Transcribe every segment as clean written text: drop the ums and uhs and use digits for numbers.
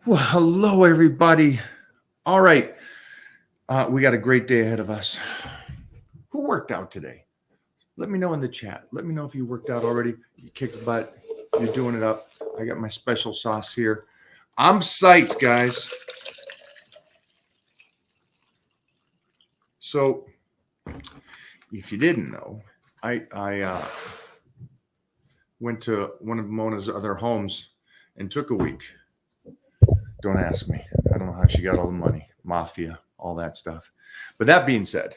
Well, hello, everybody. All right. We got a great day ahead of us. Who worked out today? Let me know in the chat. Let me know if you worked out already. You kicked butt. You're doing it up. I got my special sauce here. I'm psyched, guys. So, if you didn't know, I went to one of Mona's other homes and took a week. Don't ask me. I don't know how she got all the money, mafia, all that stuff. But that being said,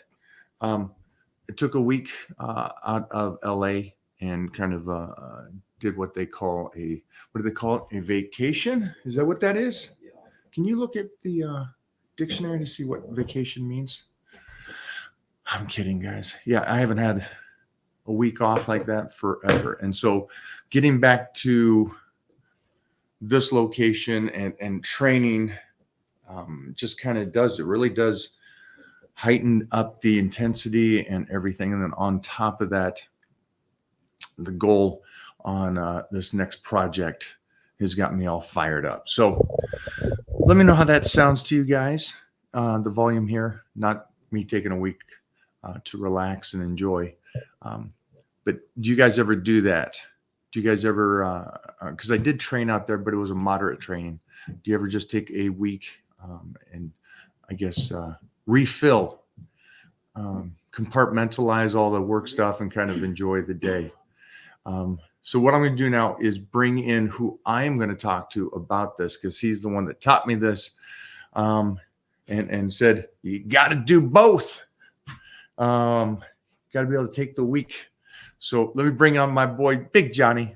um, it took a week out of LA and kind of did what do they call it? A vacation? Is that what that is? Can you look at the dictionary to see what vacation means? I'm kidding, guys. Yeah, I haven't had a week off like that forever. And so getting back to this location and training just kind of does it really does heighten up the intensity and everything. And then on top of that, the goal on this next project has got me all fired up. So let me know how that sounds to you guys. The volume here, not me taking a week to relax and enjoy. But do you guys ever do that? Do you guys ever, because I did train out there, but it was a moderate training. Do you ever just take a week and I guess refill, compartmentalize all the work stuff and kind of enjoy the day? So what I'm going to do now is bring in who I am going to talk to about this because he's the one that taught me this and said, you got to do both. Got to be able to take the week. So let me bring on my boy, Big Johnny.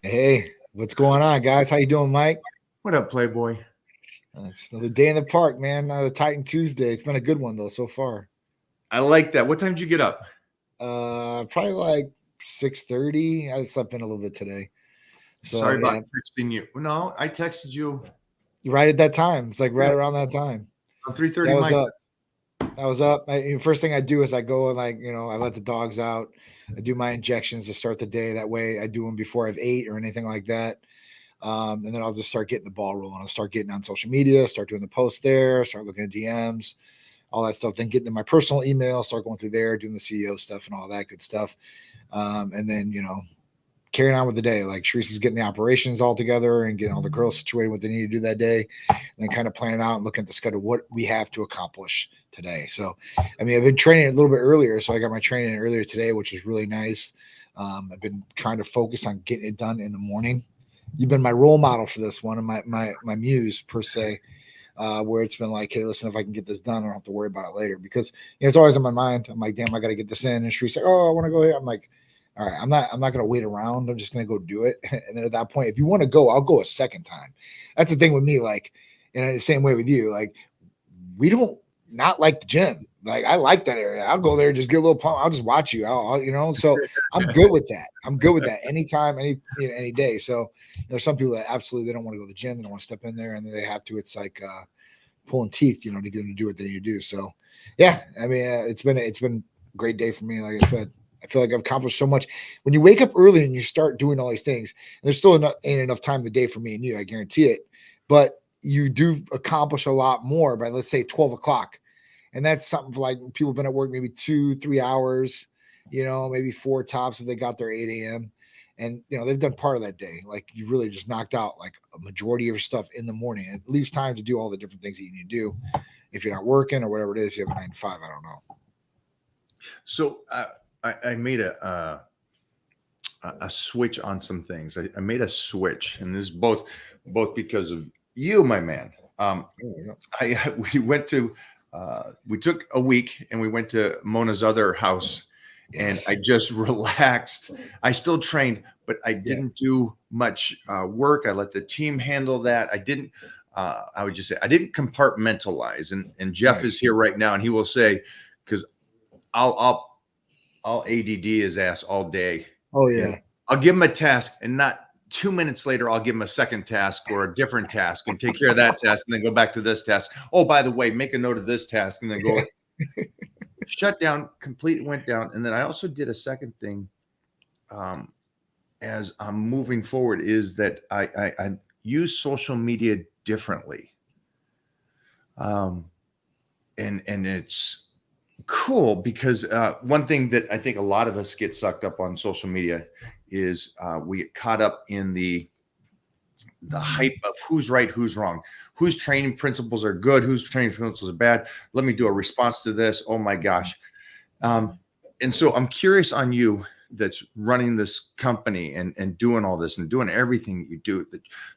Hey, what's going on, guys? How you doing, Mike? What up, Playboy? It's another day in the park, man. Another Titan Tuesday. It's been a good one though so far. I like that. What time did you get up? Probably like 6:30. I slept in a little bit today, Sorry so about yeah, texting you. No, I texted you right at that time. It's like right yeah, around that time. on Yeah, 3:30 I my was time. up. I was up. First thing I do is I go and I let the dogs out. I do my injections to start the day. That way, I do them before I've ate or anything like that. And then I'll just start getting the ball rolling. I'll start getting on social media, start doing the posts there, start looking at DMs, all that stuff. Then getting to my personal email, start going through there, doing the CEO stuff and all that good stuff. And then, carrying on with the day. Like Sharice's getting the operations all together and getting all the girls situated what they need to do that day. And then kind of planning out and looking at the schedule, what we have to accomplish today. So, I mean, I've been training a little bit earlier. So I got my training earlier today, which is really nice. I've been trying to focus on getting it done in the morning. You've been my role model for this one and my muse per se, where it's been like, hey, listen, if I can get this done, I don't have to worry about it later because it's always in my mind. I'm like, damn, I got to get this in. And she's like, oh, I want to go here. I'm like, all right, I'm not gonna wait around. I'm just gonna go do it. And then at that point, if you want to go, I'll go a second time. That's the thing with me. Like, and the same way with you. Like, we don't not like the gym. Like, I like that area. I'll go there, just get a little pump. I'll just watch you. So I'm good with that. I'm good with that. Anytime, any day. So there's some people that absolutely they don't want to go to the gym. They don't want to step in there, and then they have to. It's like pulling teeth, to get them to do what they need to do. So, yeah, I mean, it's been a great day for me. Like I said, I feel like I've accomplished so much. When you wake up early and you start doing all these things, there's still ain't enough time in the day for me and you. I guarantee it. But you do accomplish a lot more by let's say 12 o'clock, and that's something for like people have been at work maybe 2-3 hours, maybe four tops if they got their 8 a.m. And they've done part of that day. Like you've really just knocked out like a majority of your stuff in the morning. It leaves time to do all the different things that you need to do if you're not working or whatever it is. You have a 9 to 5. I don't know. So I made a switch on some things. I made a switch, and this is both because of you, my man. I we went to we took a week and we went to Mona's other house, and Yes. I just relaxed. I still trained, but I Yeah. didn't do much work. I let the team handle that. I didn't. I would just say I didn't compartmentalize. And Jeff is Nice. here right now, and he will say because I'll I'll ADD his ass all day. Oh And yeah. I'll give him a task, and not 2 minutes later, I'll give him a second task or a different task and take care of that task and then go back to this task. Oh, by the way, make a note of this task and then go shut down, complete went down. And then I also did a second thing um, as I'm moving forward is that I use social media differently. And it's cool because one thing that I think a lot of us get sucked up on social media is we get caught up in the hype of who's right, who's wrong, whose training principles are good, whose training principles are bad. Let me do a response to this. Oh my gosh. And so I'm curious on you that's running this company and doing all this and doing everything you do,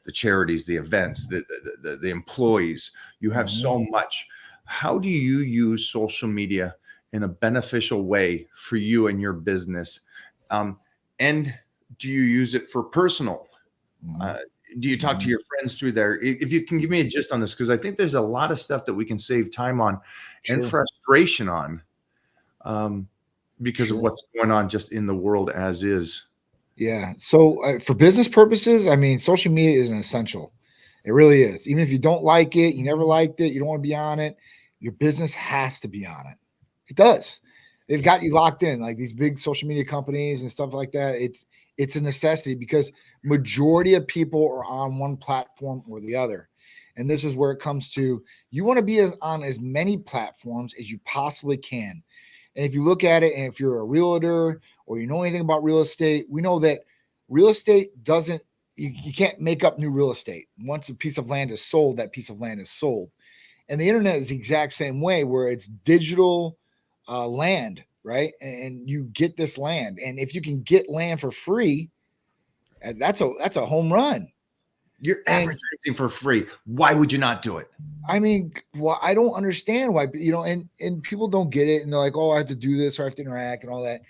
the charities, the events, the employees, you have so much. How do you use social media in a beneficial way for you and your business? And do you use it for personal? Do you talk to your friends through there? If you can give me a gist on this, because I think there's a lot of stuff that we can save time on and frustration on because of what's going on just in the world as is. Yeah. So for business purposes, I mean, social media is an essential. It really is. Even if you don't like it, you never liked it, you don't want to be on it, your business has to be on it. It does. They've got you locked in, like these big social media companies and stuff like that. It's a necessity because majority of people are on one platform or the other. And this is where it comes to, you want to be on as many platforms as you possibly can. And if you look at it, and if you're a realtor or you know anything about real estate, we know that real estate doesn't, you can't make up new real estate. Once a piece of land is sold, that piece of land is sold. And the internet is the exact same way, where it's digital land, right? And you get this land. And if you can get land for free, that's a home run. You're advertising for free. Why would you not do it? I mean, well, I don't understand why, and people don't get it. And they're like, oh, I have to do this or I have to interact and all that.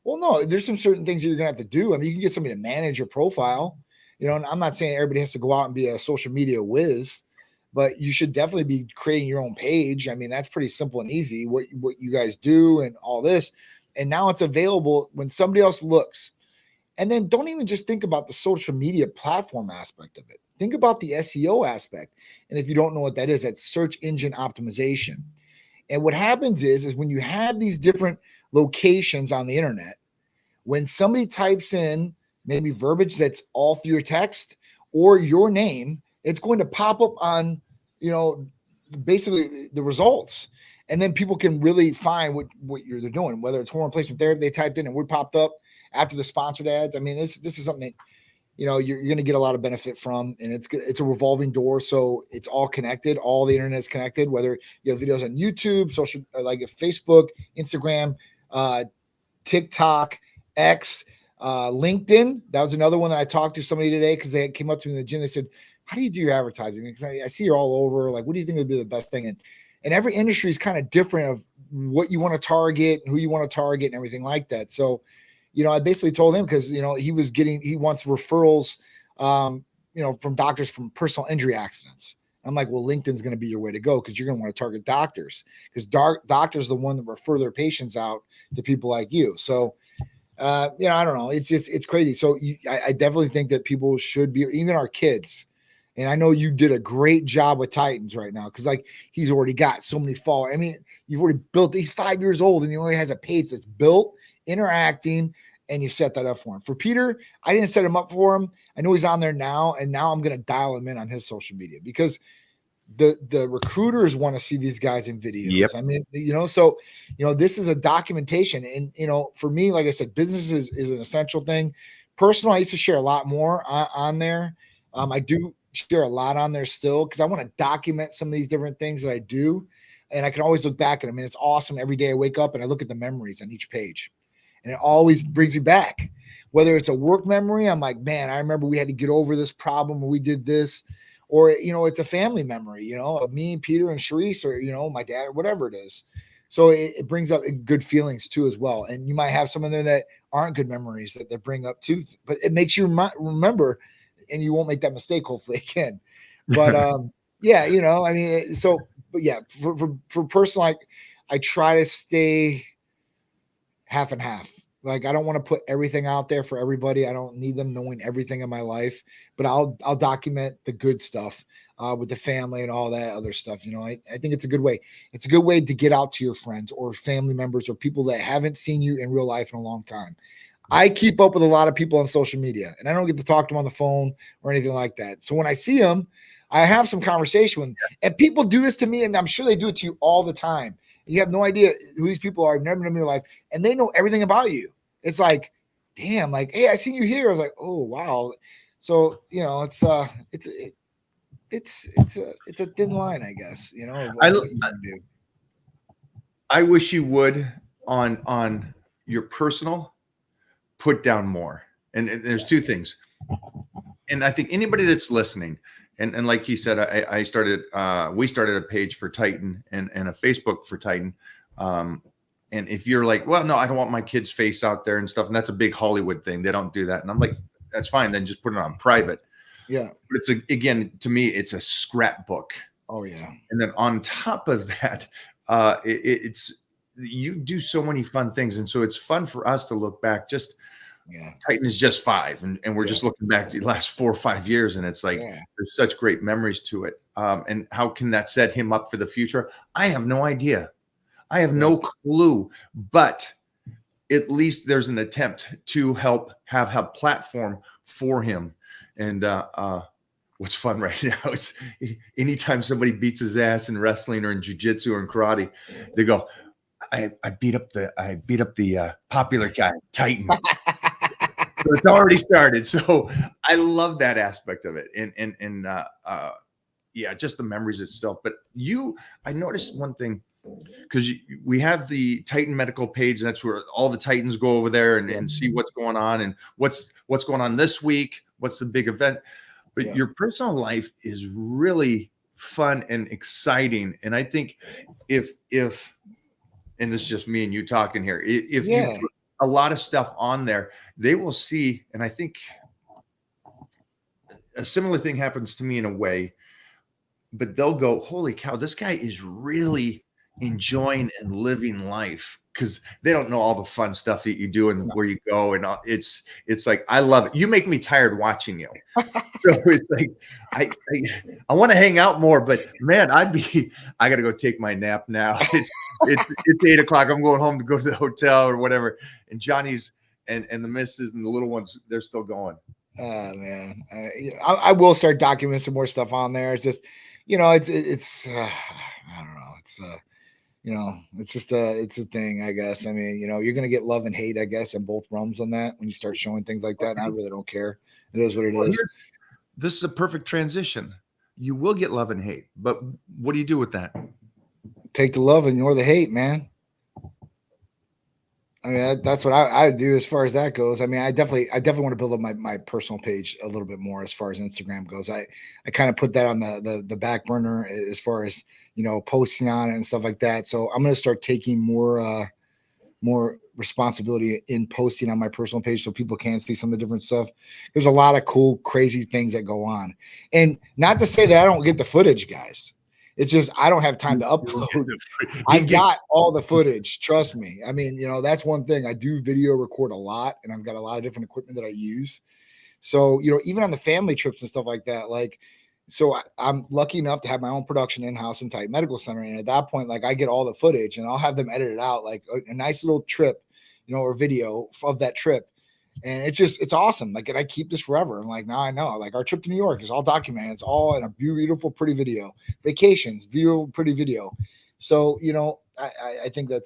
Well, no, there's some certain things that you're going to have to do. I mean, you can get somebody to manage your profile, and I'm not saying everybody has to go out and be a social media whiz, but you should definitely be creating your own page. I mean, that's pretty simple and easy, what you guys do and all this. And now it's available when somebody else looks. And then don't even just think about the social media platform aspect of it. Think about the SEO aspect. And if you don't know what that is, that's search engine optimization. And what happens is when you have these different locations on the internet, when somebody types in maybe verbiage that's all through your text or your name, it's going to pop up on, basically the results. And then people can really find what they're doing, whether it's hormone replacement therapy, they typed in and we popped up after the sponsored ads. I mean, this is something that, you're going to get a lot of benefit from, and it's a revolving door. So it's all connected. All the internet is connected, whether you have videos on YouTube, social, like Facebook, Instagram, TikTok, X, LinkedIn. That was another one that I talked to somebody today because they came up to me in the gym. They said, how do you do your advertising? Because I see you're all over. Like, what do you think would be the best thing? And every industry is kind of different of what you want to target, who you want to target, and everything like that. So, I basically told him because, he wants referrals, from doctors from personal injury accidents. I'm like, well, LinkedIn's going to be your way to go because you're going to want to target doctors because doctors are the one that refer their patients out to people like you. So, I don't know. It's crazy. So I definitely think that people should be, even our kids. And I know you did a great job with Titans right now because, like, he's already got so many followers. I mean, you've already built. He's 5 years old and he already has a page that's built, interacting, and you set that up for him. For Peter, I didn't set him up for him. I know he's on there now, and now I'm going to dial him in on his social media because the recruiters want to see these guys in videos. Yep. I mean, so this is a documentation, and for me, like I said, business is an essential thing. Personal, I used to share a lot more on there. I do share a lot on there still because I want to document some of these different things that I do, and I can always look back at them. And it's awesome. Every day I wake up and I look at the memories on each page, and it always brings me back. Whether it's a work memory, I'm like, man, I remember we had to get over this problem, or we did this, or it's a family memory, of me, Peter, and Sharice, or my dad, or whatever it is. So it brings up good feelings too as well. And you might have some in there that aren't good memories that they bring up too, but it makes you remember. And you won't make that mistake, hopefully, again. But yeah, I mean, but yeah, for personal, I try to stay half and half. Like, I don't want to put everything out there for everybody. I don't need them knowing everything in my life, but I'll document the good stuff with the family and all that other stuff. I think it's a good way. It's a good way to get out to your friends or family members or people that haven't seen you in real life in a long time. I keep up with a lot of people on social media, and I don't get to talk to them on the phone or anything like that. So when I see them, I have some conversation with them. And people do this to me, and I'm sure they do it to you all the time. You have no idea who these people are. I've never met them in your life, and they know everything about you. It's like, damn, like, hey, I seen you here. I was like, oh wow. So it's a thin line, I guess. Of I what you can do. I wish you would on your personal put down more. And there's two things. And I think anybody that's listening, and like you said, we started a page for Titan and a Facebook for Titan. And if you're like, well, no, I don't want my kid's face out there and stuff, and that's a big Hollywood thing. They don't do that. And I'm like, that's fine. Then just put it on private. Yeah. But again, to me, it's a scrapbook. Oh yeah. And then on top of that, it's you do so many fun things, and so it's fun for us to look back. Titan is just 5, and we're just looking back the last 4 or 5 years, and it's like there's such great memories to it. And how can that set him up for the future? I have no idea. I have no clue, but at least there's an attempt to help have a platform for him. And what's fun right now is anytime somebody beats his ass in wrestling or in jiu-jitsu or in karate, they go, I beat up the popular guy, Titan. So it's already started. So I love that aspect of it. And just the memories itself. But I noticed one thing, because we have the Titan medical page. That's where all the Titans go over there and see what's going on and what's going on this week. What's the big event? But your personal life is really fun and exciting. And I think if and this is just me and you talking here, if you put a lot of stuff on there, they will see. And I think a similar thing happens to me in a way, but they'll go, holy cow, this guy is really enjoying and living life, because they don't know all the fun stuff that you do and where you go. And it's like, I love it. You make me tired watching you. So it's like, I want to hang out more, but man, I got to go take my nap now. It's 8 o'clock. I'm going home to go to the hotel or whatever. And Johnny's and the missus and the little ones, they're still going. Oh man. I will start documenting some more stuff on there. It's just, it's I don't know. It's just it's a thing, I guess. I mean, you're going to get love and hate, I guess, in both realms on that when you start showing things like that. And I really don't care. It is what it is. This is a perfect transition. You will get love and hate, but what do you do with that? Take the love and ignore the hate, man. I mean, that's what I do as far as that goes. I mean, I definitely want to build up my personal page a little bit more as far as Instagram goes. I kind of put that on the back burner as far as, posting on it and stuff like that. So I'm going to start taking more responsibility in posting on my personal page so people can see some of the different stuff. There's a lot of cool, crazy things that go on. And not to say that I don't get the footage, guys. It's just I don't have time to upload. I've got all the footage. Trust me. I mean, that's one thing. I do video record a lot, and I've got a lot of different equipment that I use. So, even on the family trips and stuff like that, I'm lucky enough to have my own production in-house in Titan Medical Center. And at that point, I get all the footage and I'll have them edit it out, like a nice little trip, or video of that trip. And it's awesome. And I keep this forever. I'm like, now I know, our trip to New York is all documented. It's all in a beautiful, pretty video. Vacations, beautiful, pretty video. So, I think I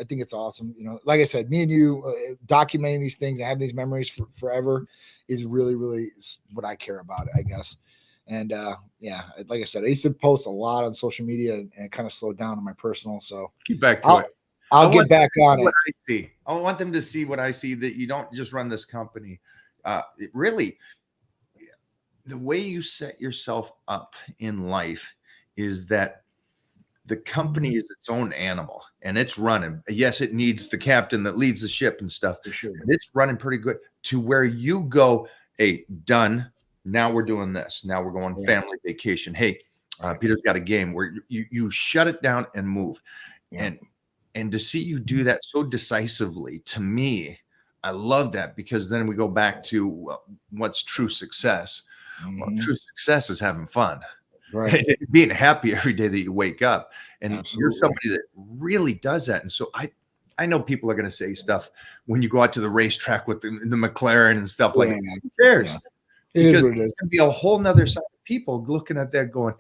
think it's awesome. Like I said, me and you documenting these things and having these memories forever is really, really what I care about, I guess. And like I said, I used to post a lot on social media and kind of slowed down on my personal. So keep back to it. I'll get back on it. What I see. I want them to see what I see, that you don't just run this company. Really, the way you set yourself up in life is that the company is its own animal and it's running. Yes, it needs the captain that leads the ship and stuff. For sure. And it's running pretty good to where you go, hey, done. Now we're doing this. Now we're going family vacation. Hey, Peter's got a game where you shut it down and move. Yeah. And to see you do that so decisively, to me, I love that, because then we go back to what's true success. Mm-hmm. Well, true success is having fun, right? Being happy every day that you wake up. And Absolutely. You're somebody that really does that. And so I know people are going to say stuff when you go out to the racetrack with the McLaren and stuff like Yeah. that. Who cares? Yeah. It is Because what it there's is. going to be a whole nother side of people looking at that going,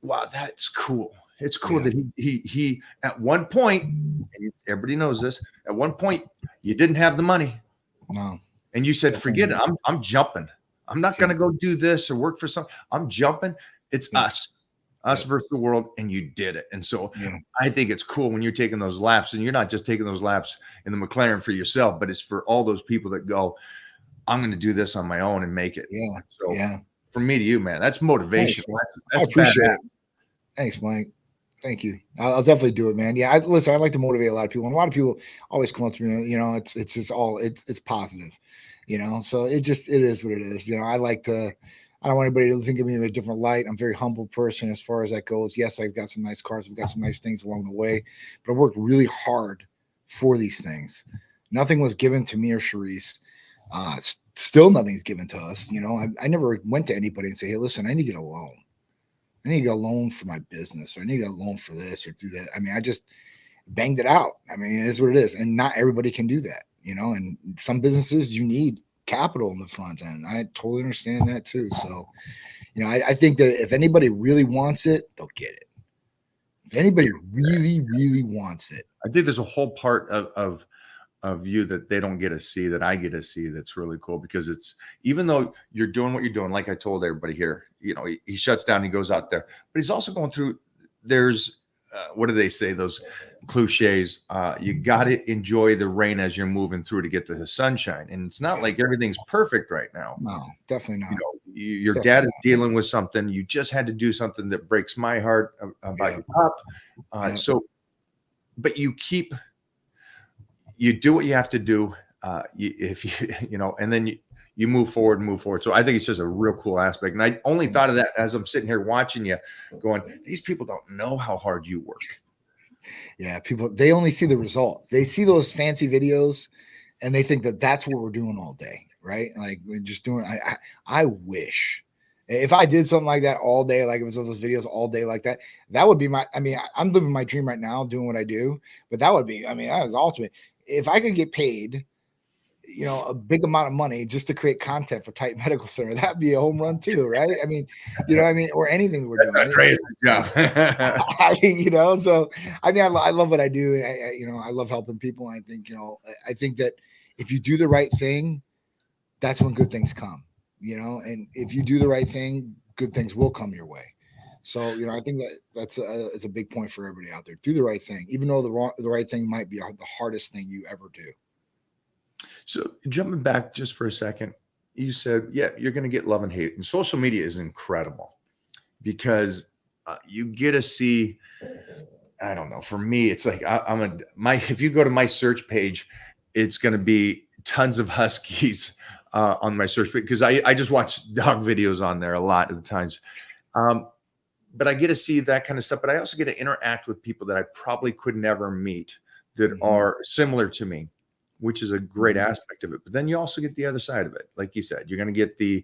wow, that's cool. It's cool Yeah. that he at one point, and everybody knows this, at one point you didn't have the money No. and you said, Definitely forget it. I'm jumping. I'm not going to go do this or work for something. I'm jumping. It's Yeah. us versus the world. And you did it. And so Yeah. I think it's cool when you're taking those laps, and you're not just taking those laps in the McLaren for yourself, but it's for all those people that go, I'm going to do this on my own and make it. Yeah. So Yeah. from me to you, man, that's motivation. Thanks, That's I appreciate badass. it. Thanks, Mike. Thank you. I'll definitely do it, man. Yeah, listen. I like to motivate a lot of people, and a lot of people always come up to me. It's just all it's positive, So it is what it is. I like to. I don't want anybody to think of me in a different light. I'm a very humble person as far as that goes. Yes, I've got some nice cars. I've got some nice things along the way, but I worked really hard for these things. Nothing was given to me or Charisse. Still, nothing's given to us. I never went to anybody and say, "Hey, listen, I need to get a loan. I need to get a loan for my business, or I need to get a loan for this or do that." I mean, I just banged it out. I mean, it is what it is. And not everybody can do that, and some businesses you need capital in the front end. I totally understand that too. So, I think that if anybody really wants it, they'll get it. If anybody really, really wants it. I think there's a whole part of you that they don't get to see that I get to see. That's really cool, because it's, even though you're doing what you're doing, like I told everybody here, he shuts down, he goes out there, but he's also going through, there's, what do they say? Those cliches. You got to enjoy the rain as you're moving through to get to the sunshine. And it's not like everything's perfect right now. No, definitely not. Your dad is dealing with something. You just had to do something that breaks my heart about your pup. So, but you do what you have to do. And then you move forward. So I think it's just a real cool aspect. And I only thought of that as I'm sitting here watching you going, these people don't know how hard you work. Yeah. People, they only see the results. They see those fancy videos and they think that that's what we're doing all day. Right. Like we're just doing, I wish if I did something like that all day, like it was those videos all day like that, that would be I'm living my dream right now doing what I do, but that would be, that was ultimate. If I could get paid, a big amount of money just to create content for Titan Medical Center, that'd be a home run too, right? Or anything we're doing. That's a crazy job. So I love what I do, and I love helping people. And I think that if you do the right thing, that's when good things come. And if you do the right thing, good things will come your way. So I think that's it's a big point for everybody out there. Do the right thing, even though the right thing might be the hardest thing you ever do. So jumping back just for a second, you said, yeah, you're going to get love and hate. And social media is incredible because you get to see, I don't know, for me, it's like if you go to my search page, it's going to be tons of Huskies on my search page, because I just watch dog videos on there a lot of the times. But I get to see that kind of stuff. But I also get to interact with people that I probably could never meet that are similar to me, which is a great aspect of it. But then you also get the other side of it. Like you said, you're going to get the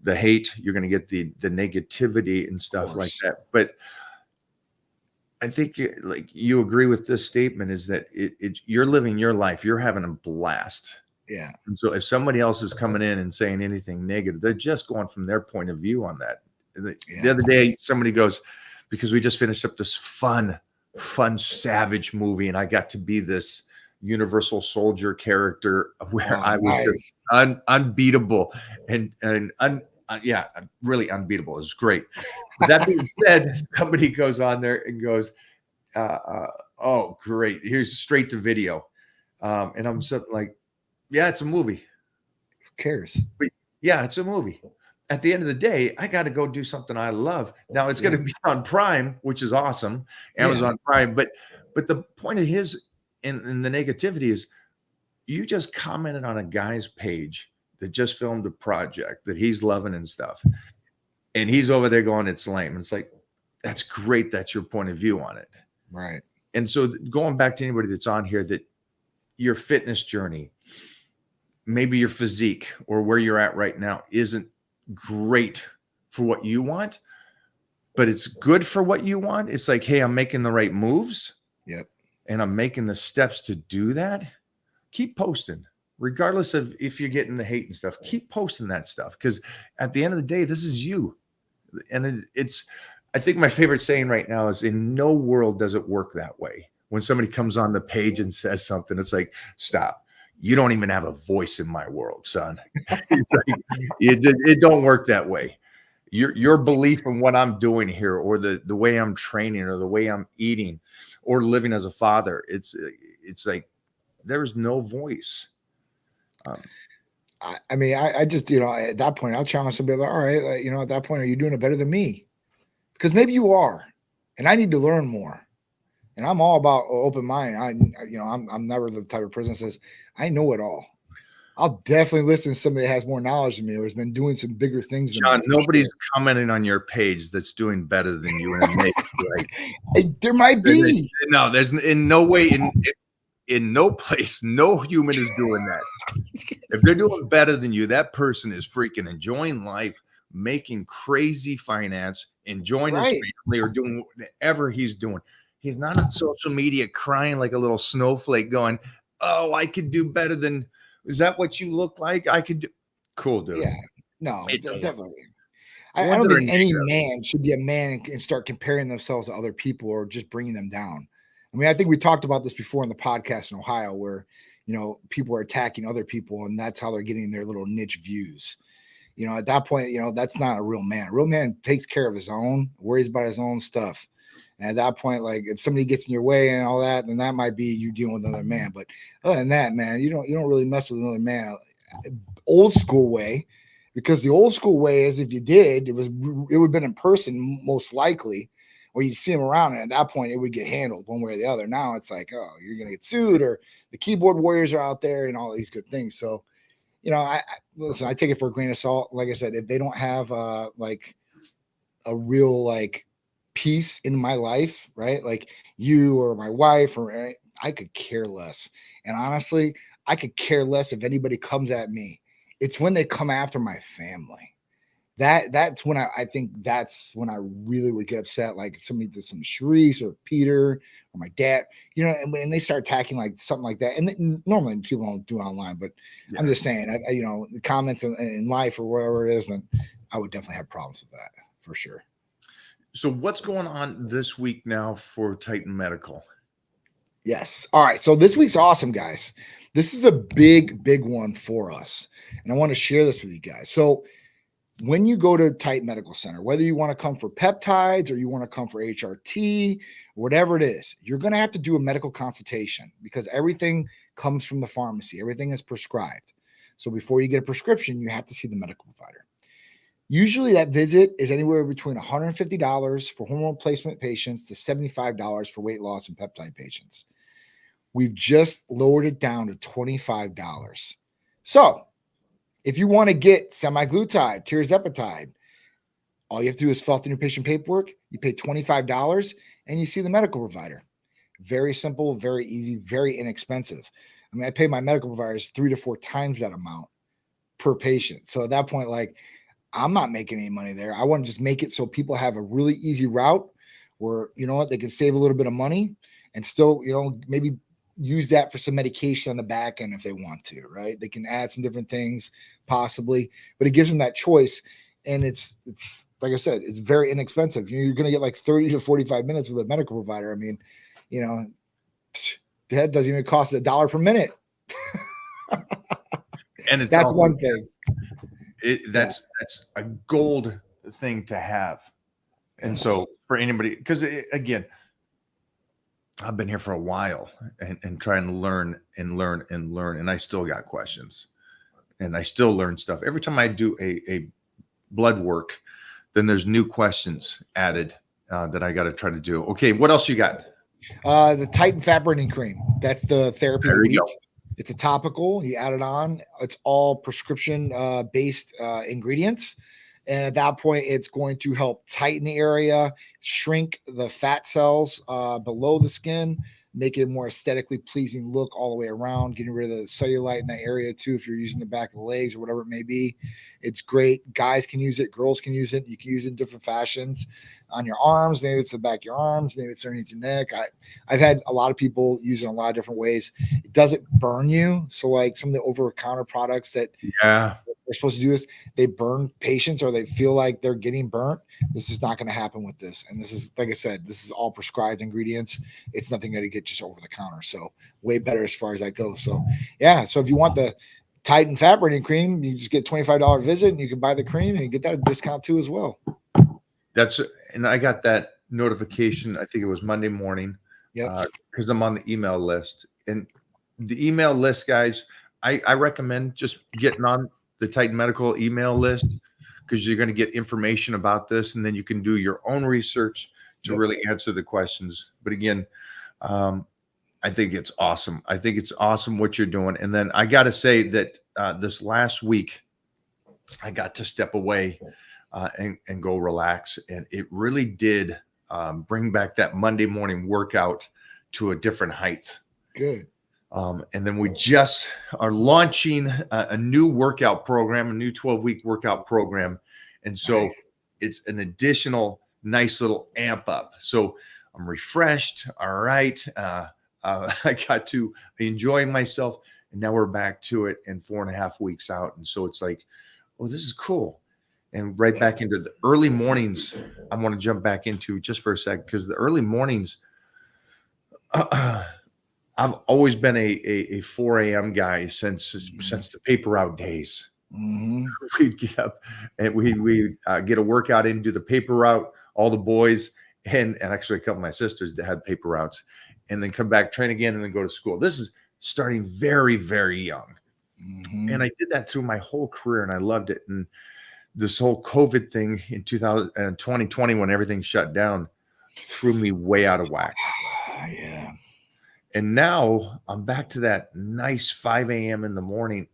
hate, you're going to get the negativity and stuff like that. But I think like you agree with this statement, is that you're living your life, you're having a blast. Yeah. And so if somebody else is coming in and saying anything negative, they're just going from their point of view on that. The other day, somebody goes, because we just finished up this fun Savage movie, and I got to be this Universal Soldier character where I was just unbeatable and really unbeatable. It was great. But that being said, somebody goes on there and goes, oh, great. Here's straight to video. And I'm something like, yeah, it's a movie. Who cares? But yeah, it's a movie. At the end of the day, I got to go do something I love. Now it's going to be on Prime, which is awesome. Amazon Prime. But the point of his and the negativity is, you just commented on a guy's page that just filmed a project that he's loving and stuff. And he's over there going, it's lame. And it's like, that's great. That's your point of view on it. Right. And so going back to anybody that's on here, that your fitness journey, maybe your physique or where you're at right now isn't great for what you want, but it's good for what you want. It's like, hey, I'm making the right moves. Yep. and I'm making the steps to do that, keep posting. Regardless of if you're getting the hate and stuff, keep posting that stuff, because at the end of the day, this is you. And it's, I think my favorite saying right now is, in no world does it work that way. When somebody comes on the page and says something, it's like, stop. You don't even have a voice in my world, son. It's like, it don't work that way. Your belief in what I'm doing here, or the way I'm training, or the way I'm eating, or living as a father, it's like there's no voice. I mean, I just, at that point, I'll challenge somebody like, all right, at that point, are you doing it better than me? Because maybe you are, and I need to learn more. And I'm all about open mind. I'm never the type of person that says I know it all. I'll definitely listen to somebody that has more knowledge than me, or has been doing some bigger things than John, me. nobody's commenting on your page that's doing better than you. And there might be. No, there's in no way, in no place, no human is doing that. If they're doing better than you, that person is freaking enjoying life, making crazy finance, enjoying his family, or doing whatever he's doing. He's not on social media crying like a little snowflake going, oh, I could do better than, is that what you look like? I could do. Cool, dude. Yeah, no, definitely. I don't think any man should be a man and start comparing themselves to other people, or just bringing them down. I mean, I think we talked about this before in the podcast in Ohio, where, people are attacking other people, and that's how they're getting their little niche views. At that point, that's not a real man. A real man takes care of his own, worries about his own stuff. And at that point, like, if somebody gets in your way and all that, then that might be you dealing with another man. But other than that, man, you don't really mess with another man. Old school way, because the old school way is, if you did, it would have been in person most likely, or you'd see him around, and at that point it would get handled one way or the other. Now it's like, oh, you're gonna get sued, or the keyboard warriors are out there, and all these good things. So, I listen, I take it for a grain of salt. Like I said, if they don't have like a real like peace in my life, right? Like you or my wife, or I could care less. And honestly, I could care less if anybody comes at me. It's when they come after my family. That's when I think that's when I really would get upset. Like if somebody did some Tsikouris or Peter or my dad, and they start attacking like something like that. And normally people don't do it online, but yeah. I'm just saying, the comments in life or whatever it is, then I would definitely have problems with that for sure. So what's going on this week now for Titan Medical? Yes. All right. So this week's awesome, guys. This is a big one for us. And I want to share this with you guys. So when you go to Titan Medical Center, whether you want to come for peptides or you want to come for HRT, whatever it is, you're going to have to do a medical consultation, because everything comes from the pharmacy. Everything is prescribed. So before you get a prescription, you have to see the medical provider. Usually that visit is anywhere between $150 for hormone replacement patients to $75 for weight loss and peptide patients. We've just lowered it down to $25. So if you want to get semaglutide, tirzepatide, all you have to do is fill out the new patient paperwork. You pay $25 and you see the medical provider. Very simple, very easy, very inexpensive. I mean, I pay my medical providers 3 to 4 times that amount per patient. So at that point, like, I'm not making any money there. I want to just make it so people have a really easy route where, they can save a little bit of money and still, maybe use that for some medication on the back end if they want to, right? They can add some different things possibly, but it gives them that choice. And it's like I said, it's very inexpensive. You're going to get like 30 to 45 minutes with a medical provider. I mean, that doesn't even cost $1 per minute. And that's one thing. That's a gold thing to have. And so for anybody, because again, I've been here for a while and trying to learn, and I still got questions, and I still learn stuff. Every time I do a blood work, then there's new questions added that I got to try to do. Okay, what else you got? The Titan Fat Burning Cream. That's the therapy of the week. Go. It's a topical. You add it on. It's all prescription based ingredients. And at that point, it's going to help tighten the area, shrink the fat cells below the skin, make it a more aesthetically pleasing look all the way around, getting rid of the cellulite in that area too. If you're using the back of the legs or whatever it may be, it's great. Guys can use it, girls can use it. You can use it in different fashions on your arms. Maybe it's the back of your arms, maybe it's underneath your neck. I've had a lot of people use it in a lot of different ways. It doesn't burn you. So like some of the over-the-counter products that Yeah. they're supposed to do this, they burn patients or they feel like they're getting burnt. This is not going to happen with this. And this is, like I said, this is all prescribed ingredients. It's nothing going to get just over the counter. So way better as far as that goes. So yeah. So if you want the Titan fat burning cream, you just get $25 visit and you can buy the cream and you get that discount too as well. And I got that notification. I think it was Monday morning. Yep. Because I'm on the email list, and the email list, guys, I recommend just getting on the Titan Medical email list, because you're going to get information about this, and then you can do your own research to really answer the questions. But again, I think it's awesome. I think it's awesome what you're doing. And then I got to say that this last week, I got to step away and go relax. And it really did bring back that Monday morning workout to a different height. Good. And then we just are launching a new workout program, a new 12-week workout program. And so it's an additional nice little amp up. So I'm refreshed. All right. I got to enjoy myself. And now we're back to it and 4.5 weeks out. And so it's like, oh, this is cool. And right back into the early mornings, I want to jump back into just for a sec, because the early mornings, I've always been a 4 a.m. guy since the paper route days. Mm-hmm. We'd get up and we get a workout in, do the paper route, all the boys, and actually a couple of my sisters that had paper routes, and then come back, train again, and then go to school. This is starting very, very young. Mm-hmm. And I did that through my whole career, and I loved it. And this whole COVID thing in 2020, when everything shut down, threw me way out of whack. Yeah. And now I'm back to that nice 5 a.m. in the morning.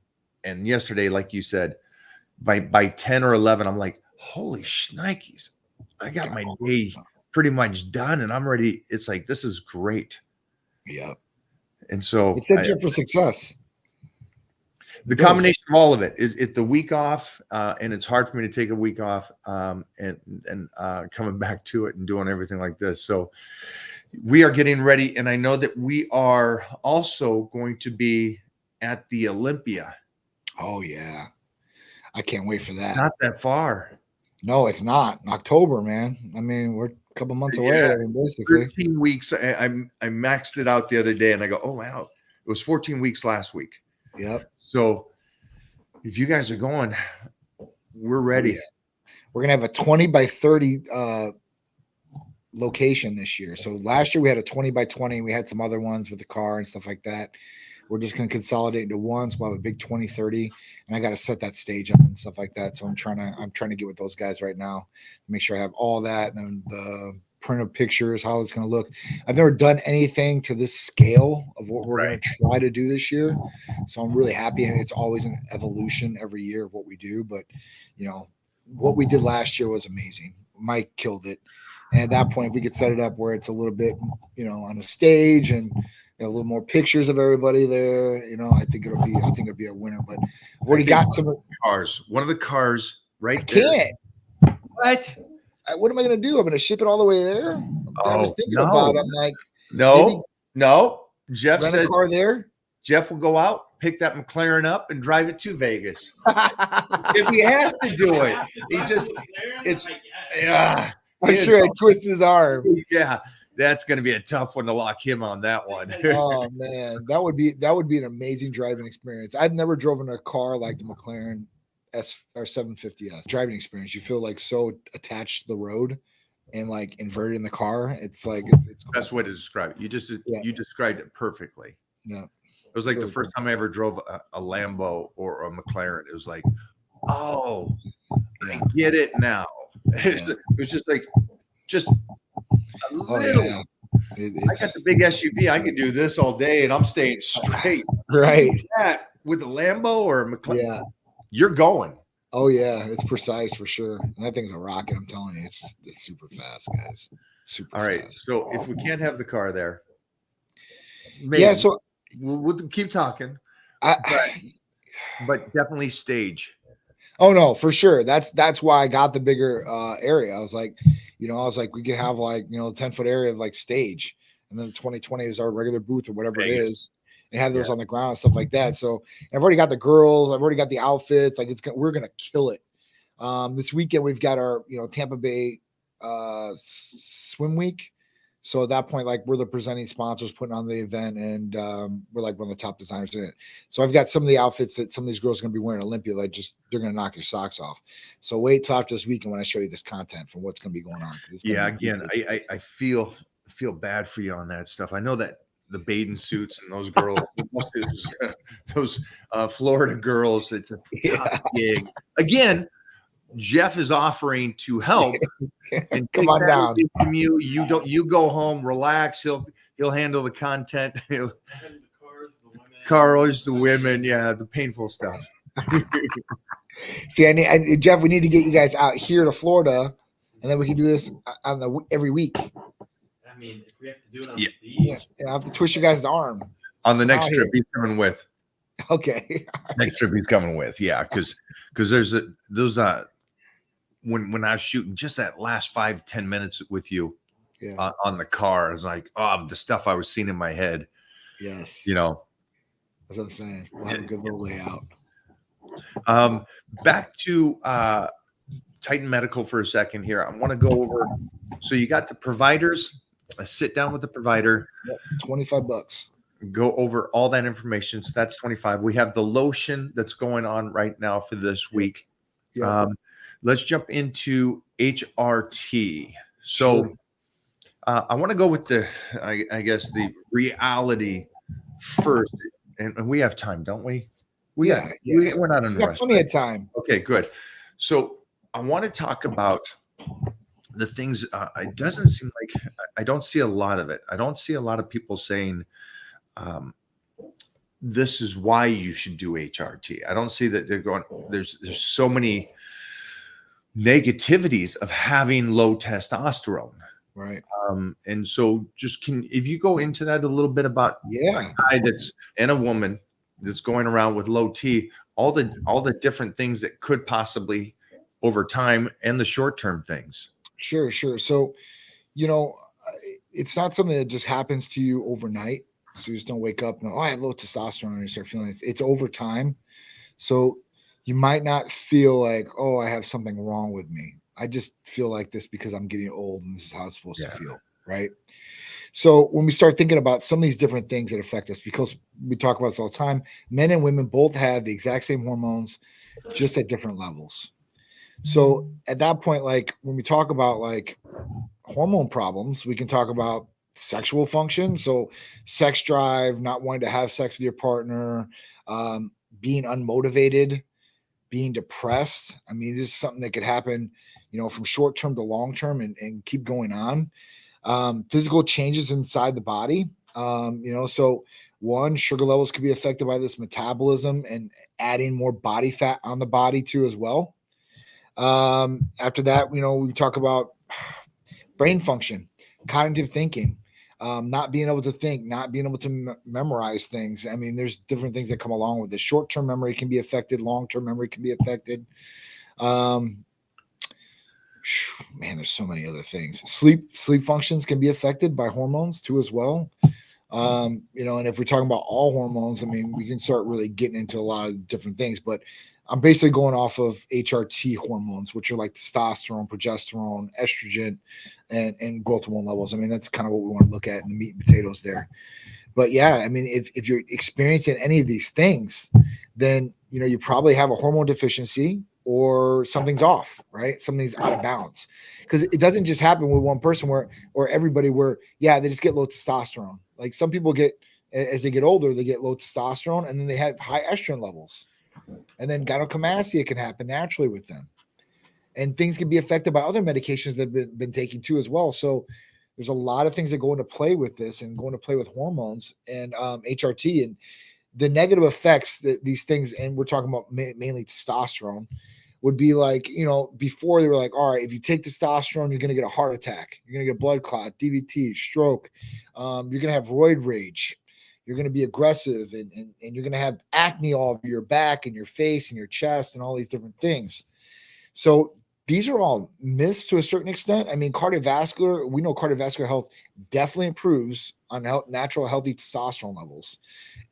And yesterday, like you said, by 10 or 11, I'm like, holy shnikes, I got my day pretty much done and I'm ready. It's like, this is great. Yeah. And so it sets you up for success. The combination of all of it is the week off, and it's hard for me to take a week off and coming back to it and doing everything like this. So we are getting ready, and I know that we are also going to be at the Olympia. Oh, yeah. I can't wait for that. Not that far. No, it's not. In October, man. I mean, we're a couple months away, I mean, basically. 13 weeks. I maxed it out the other day, and I go, oh, wow. It was 14 weeks last week. Yep. So if you guys are going, we're ready. Yeah. We're going to have a 20 by 30 location this year. So last year we had a 20 by 20. We had some other ones with the car and stuff like that. We're just going to consolidate into one. So we'll have a big 20, 30, and I got to set that stage up and stuff like that. So I'm trying to get with those guys right now to make sure I have all that, and then the print of pictures, how it's going to look. I've never done anything to this scale of what we're going to try to do this year. So I'm really happy. And it's always an evolution every year of what we do. But, you know, what we did last year was amazing. Mike killed it. And at that point, if we could set it up where it's a little bit, you know, on a stage and a little more pictures of everybody there, you know, I think it'll be a winner. But I've already got some cars. One of the cars right there. Can't. What am I going to do? I'm going to ship it all the way there. I was thinking about it. I'm like, no. Jeff rent says a car there. Jeff will go out, pick that McLaren up, and drive it to Vegas if he has to do it. I'm sure I twist his arm. Yeah, that's going to be a tough one to lock him on that one. Oh man, that would be an amazing driving experience. I've never driven a car like the McLaren S or 750S driving experience. You feel like so attached to the road and like inverted in the car. It's like it's cool. Best way to describe it. You described it perfectly. Yeah, it was like the first time I ever drove a Lambo or a McLaren. It was like, oh, I get it now. It was just like a little. Yeah. I got the big SUV. I could do this all day, and I'm staying straight. Right. With a Lambo or a McLaren, yeah, you're going. Oh yeah, it's precise for sure. And that thing's a rocket. I'm telling you, it's super fast, guys. Super. All right. Fast. So if we can't have the car there, Maybe. Yeah. So We'll keep talking, I, but definitely stage. oh no, for sure. That's why I got the bigger area. I was like, we could have like, the 10-foot area of like stage, and then the 2020 is our regular booth or whatever it Vegas. is, and have those on the ground and stuff like that. So I've already got the girls, I've already got the outfits. Like we're gonna kill it. This weekend we've got our Tampa Bay swim week. So at that point, like we're the presenting sponsors putting on the event, and we're like one of the top designers in it. So I've got some of the outfits that some of these girls are going to be wearing at Olympia. Like they're going to knock your socks off. So wait till after this weekend when I show you this content from what's going to be going on. Yeah, again, I feel bad for you on that stuff. I know that the bathing suits and those girls, those Florida girls, it's a tough gig. Again, Jeff is offering to help and come on down from you. You go home, relax. He'll handle the content. Cars, the women, yeah, the painful stuff. See, Jeff, we need to get you guys out here to Florida, and then we can do this on every week. I mean, if we have to do it on the beach, I have to twist your guys' arm on the next trip. He's coming with. Okay. Next trip he's coming with, yeah, because there's those when I was shooting just that last 5-10 minutes with you on the car, I was like, the stuff I was seeing in my head. Yes. That's what I'm saying. We'll have a good little layout. Back to Titan Medical for a second here. I want to go over. So you got the providers. I sit down with the provider. $25. Go over all that information. So that's $25. We have the lotion that's going on right now for this week. Yeah. Let's jump into HRT. So Sure. I want to go with I guess the reality first, and we have time, don't we? We're not in a rush. Plenty of time. Okay, good. So I want to talk about the things. It doesn't seem like I don't see a lot of it. I don't see a lot of people saying, "This is why you should do HRT." I don't see that they're going. There's so many negativities of having low testosterone. Right. And so if you go into that a little bit about a guy and a woman that's going around with low T, all the different things that could possibly over time and the short-term things. Sure. So, it's not something that just happens to you overnight. So you just don't wake up and I have low testosterone and you start feeling this. It's over time. So you might not feel like, I have something wrong with me. I just feel like this because I'm getting old and this is how it's supposed to feel. Right. So when we start thinking about some of these different things that affect us, because we talk about this all the time, men and women both have the exact same hormones, just at different levels. So at that point, like when we talk about like hormone problems, we can talk about sexual function. So sex drive, not wanting to have sex with your partner, being unmotivated, being depressed. I mean, this is something that could happen, from short term to long term and keep going on. Physical changes inside the body. So one, sugar levels could be affected by this metabolism and adding more body fat on the body too, as well. After that, we talk about brain function, cognitive thinking, not being able to think, not being able to memorize things. I mean, there's different things that come along with this. Short-term memory can be affected. Long-term memory can be affected. There's so many other things. Sleep functions can be affected by hormones too, as well. And if we're talking about all hormones, I mean, we can start really getting into a lot of different things, but I'm basically going off of HRT hormones, which are like testosterone, progesterone, estrogen, and growth hormone levels. I mean, that's kind of what we want to look at in the meat and potatoes there. But yeah, I mean, if you're experiencing any of these things, then, you probably have a hormone deficiency or something's off, right? Something's out of balance, because it doesn't just happen with one person or everybody they just get low testosterone. Like some people as they get older, they get low testosterone and then they have high estrogen levels. And then gynecomastia can happen naturally with them. And things can be affected by other medications that have been taken too as well. So there's a lot of things that go into play with this and go into play with hormones and HRT and the negative effects that these things, and we're talking about mainly testosterone, would be like, before they were like, all right, if you take testosterone, you're going to get a heart attack. You're going to get a blood clot, DVT, stroke. You're going to have roid rage. You're going to be aggressive, and you're going to have acne all over your back and your face and your chest and all these different things. So these are all myths to a certain extent. I mean, we know cardiovascular health definitely improves on natural healthy testosterone levels.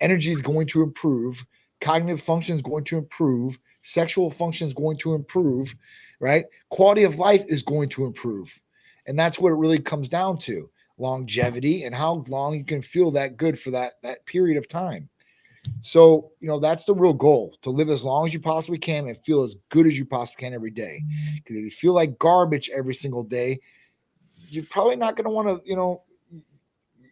Energy is going to improve. Cognitive function is going to improve. Sexual function is going to improve, right? Quality of life is going to improve. And that's what it really comes down to: longevity and how long you can feel that good for that period of time. So, that's the real goal, to live as long as you possibly can and feel as good as you possibly can every day. Because if you feel like garbage every single day, you're probably not going to want to,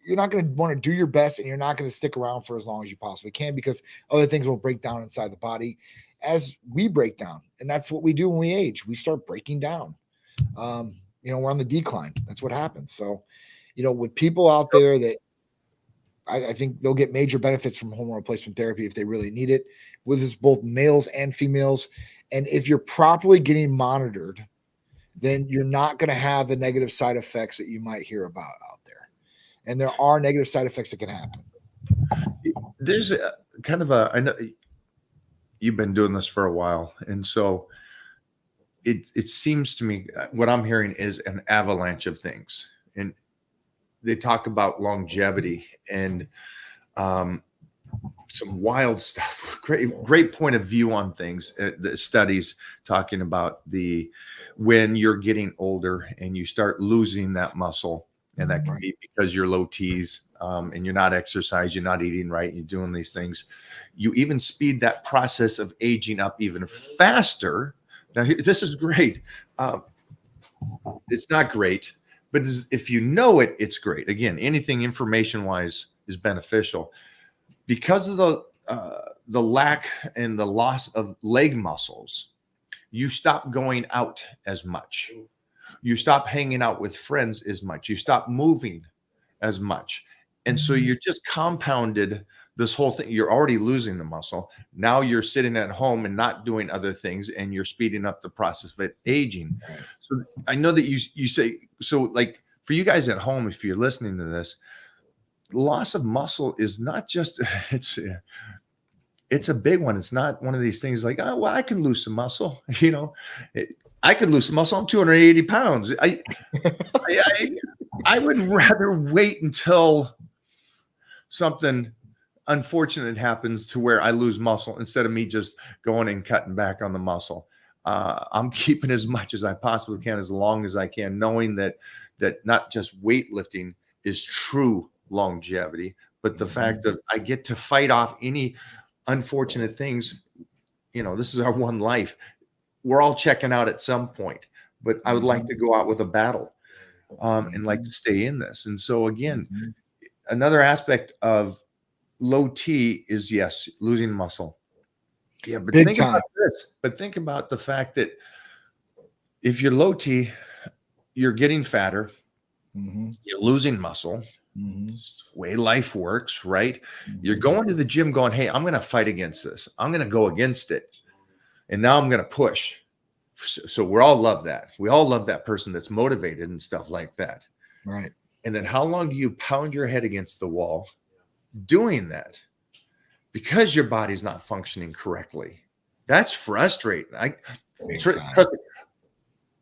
you're not going to want to do your best, and you're not going to stick around for as long as you possibly can, because other things will break down inside the body as we break down. And that's what we do when we age. We start breaking down. We're on the decline. That's what happens. So, with people out there that I think they'll get major benefits from hormone replacement therapy if they really need it, with this both males and females. And if you're properly getting monitored, then you're not going to have the negative side effects that you might hear about out there. And there are negative side effects that can happen. There's I know you've been doing this for a while, and so it seems to me what I'm hearing is an avalanche of things. And they talk about longevity and some wild stuff. Great point of view on things. The studies talking about when you're getting older and you start losing that muscle, and that can be because you're low T's and you're not exercising, you're not eating right, you're doing these things. You even speed that process of aging up even faster. Now, this is great. It's not great. But if you know it, it's great. Again, anything information-wise is beneficial. Because of the lack and the loss of leg muscles, you stop going out as much. You stop hanging out with friends as much. You stop moving as much. And so you're just compounded this whole thing. You're already losing the muscle. Now you're sitting at home and not doing other things, and you're speeding up the process of it aging. So I know that you say, so like for you guys at home, if you're listening to this, loss of muscle is not just, it's a big one. It's not one of these things like, oh, well, I can lose some muscle. I could lose some muscle. I'm 280 pounds. I would rather wait until something unfortunate happens to where I lose muscle instead of me just going and cutting back on the muscle. I'm keeping as much as I possibly can, as long as I can, knowing that not just weightlifting is true longevity, but the fact that I get to fight off any unfortunate things. This is our one life. We're all checking out at some point, but I would like to go out with a battle and like to stay in this. And so again, another aspect of low T is, yes, losing muscle. Yeah, but think about this. But think about the fact that if you're low T, you're getting fatter, you're losing muscle. It's the way life works, right? You're going to the gym going, hey, I'm going to fight against this. I'm going to go against it. And now I'm going to push. So we all love that. We all love that person that's motivated and stuff like that. Right. And then how long do you pound your head against the wall doing that? Because your body's not functioning correctly. That's frustrating.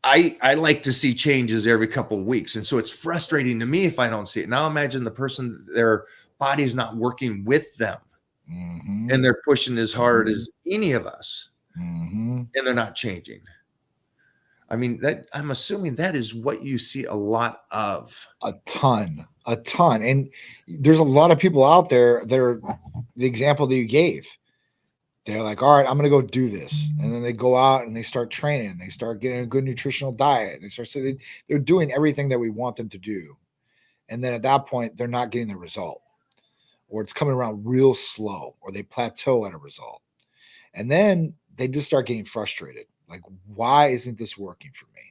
I like to see changes every couple of weeks. And so it's frustrating to me if I don't see it. Now imagine the person, their body is not working with them. And they're pushing as hard as any of us. And they're not changing. I mean, I'm assuming that is what you see a lot of. A ton. And there's a lot of people out there that are the example that you gave. They're like, all right, I'm going to go do this. And then they go out and they start training. They start getting a good nutritional diet. They're doing everything that we want them to do. And then at that point, they're not getting the result, or it's coming around real slow, or they plateau at a result. And then they just start getting frustrated. Like, why isn't this working for me?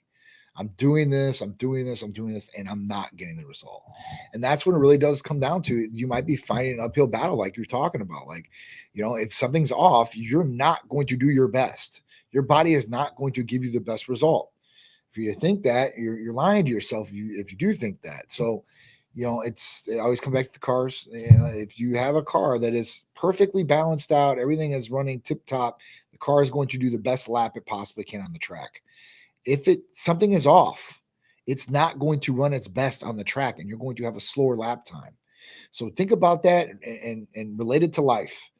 I'm doing this, and I'm not getting the result. And that's when it really does come down to, you might be fighting an uphill battle, like you're talking about. Like, if something's off, you're not going to do your best. Your body is not going to give you the best result. For you to think that, you're lying to yourself if you do think that. So it always come back to the cars. If you have a car that is perfectly balanced out, everything is running tip top, the car is going to do the best lap it possibly can on the track. If something is off, it's not going to run its best on the track, and you're going to have a slower lap time. So think about that and relate it to life.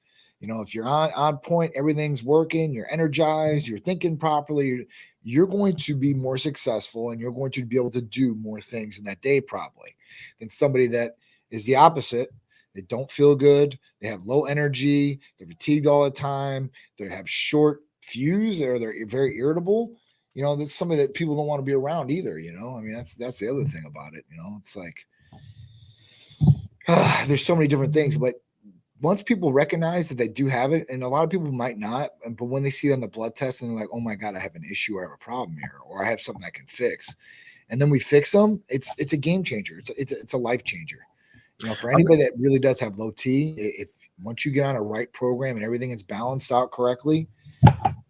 If you're on point, everything's working, you're energized, you're thinking properly, you're going to be more successful, and you're going to be able to do more things in that day probably than somebody that is the opposite. They don't feel good. They have low energy. They're fatigued all the time. They have short fuse, or they're very irritable. That's somebody that people don't want to be around either. I mean, that's the other thing about it. It's like there's so many different things, but once people recognize that they do have it, and a lot of people might not, but when they see it on the blood test and they're like, oh my God, I have an issue, or I have a problem here, or I have something I can fix, and then we fix them, it's a game changer. It's a life changer. For anybody that really does have low T, if once you get on a right program and everything is balanced out correctly,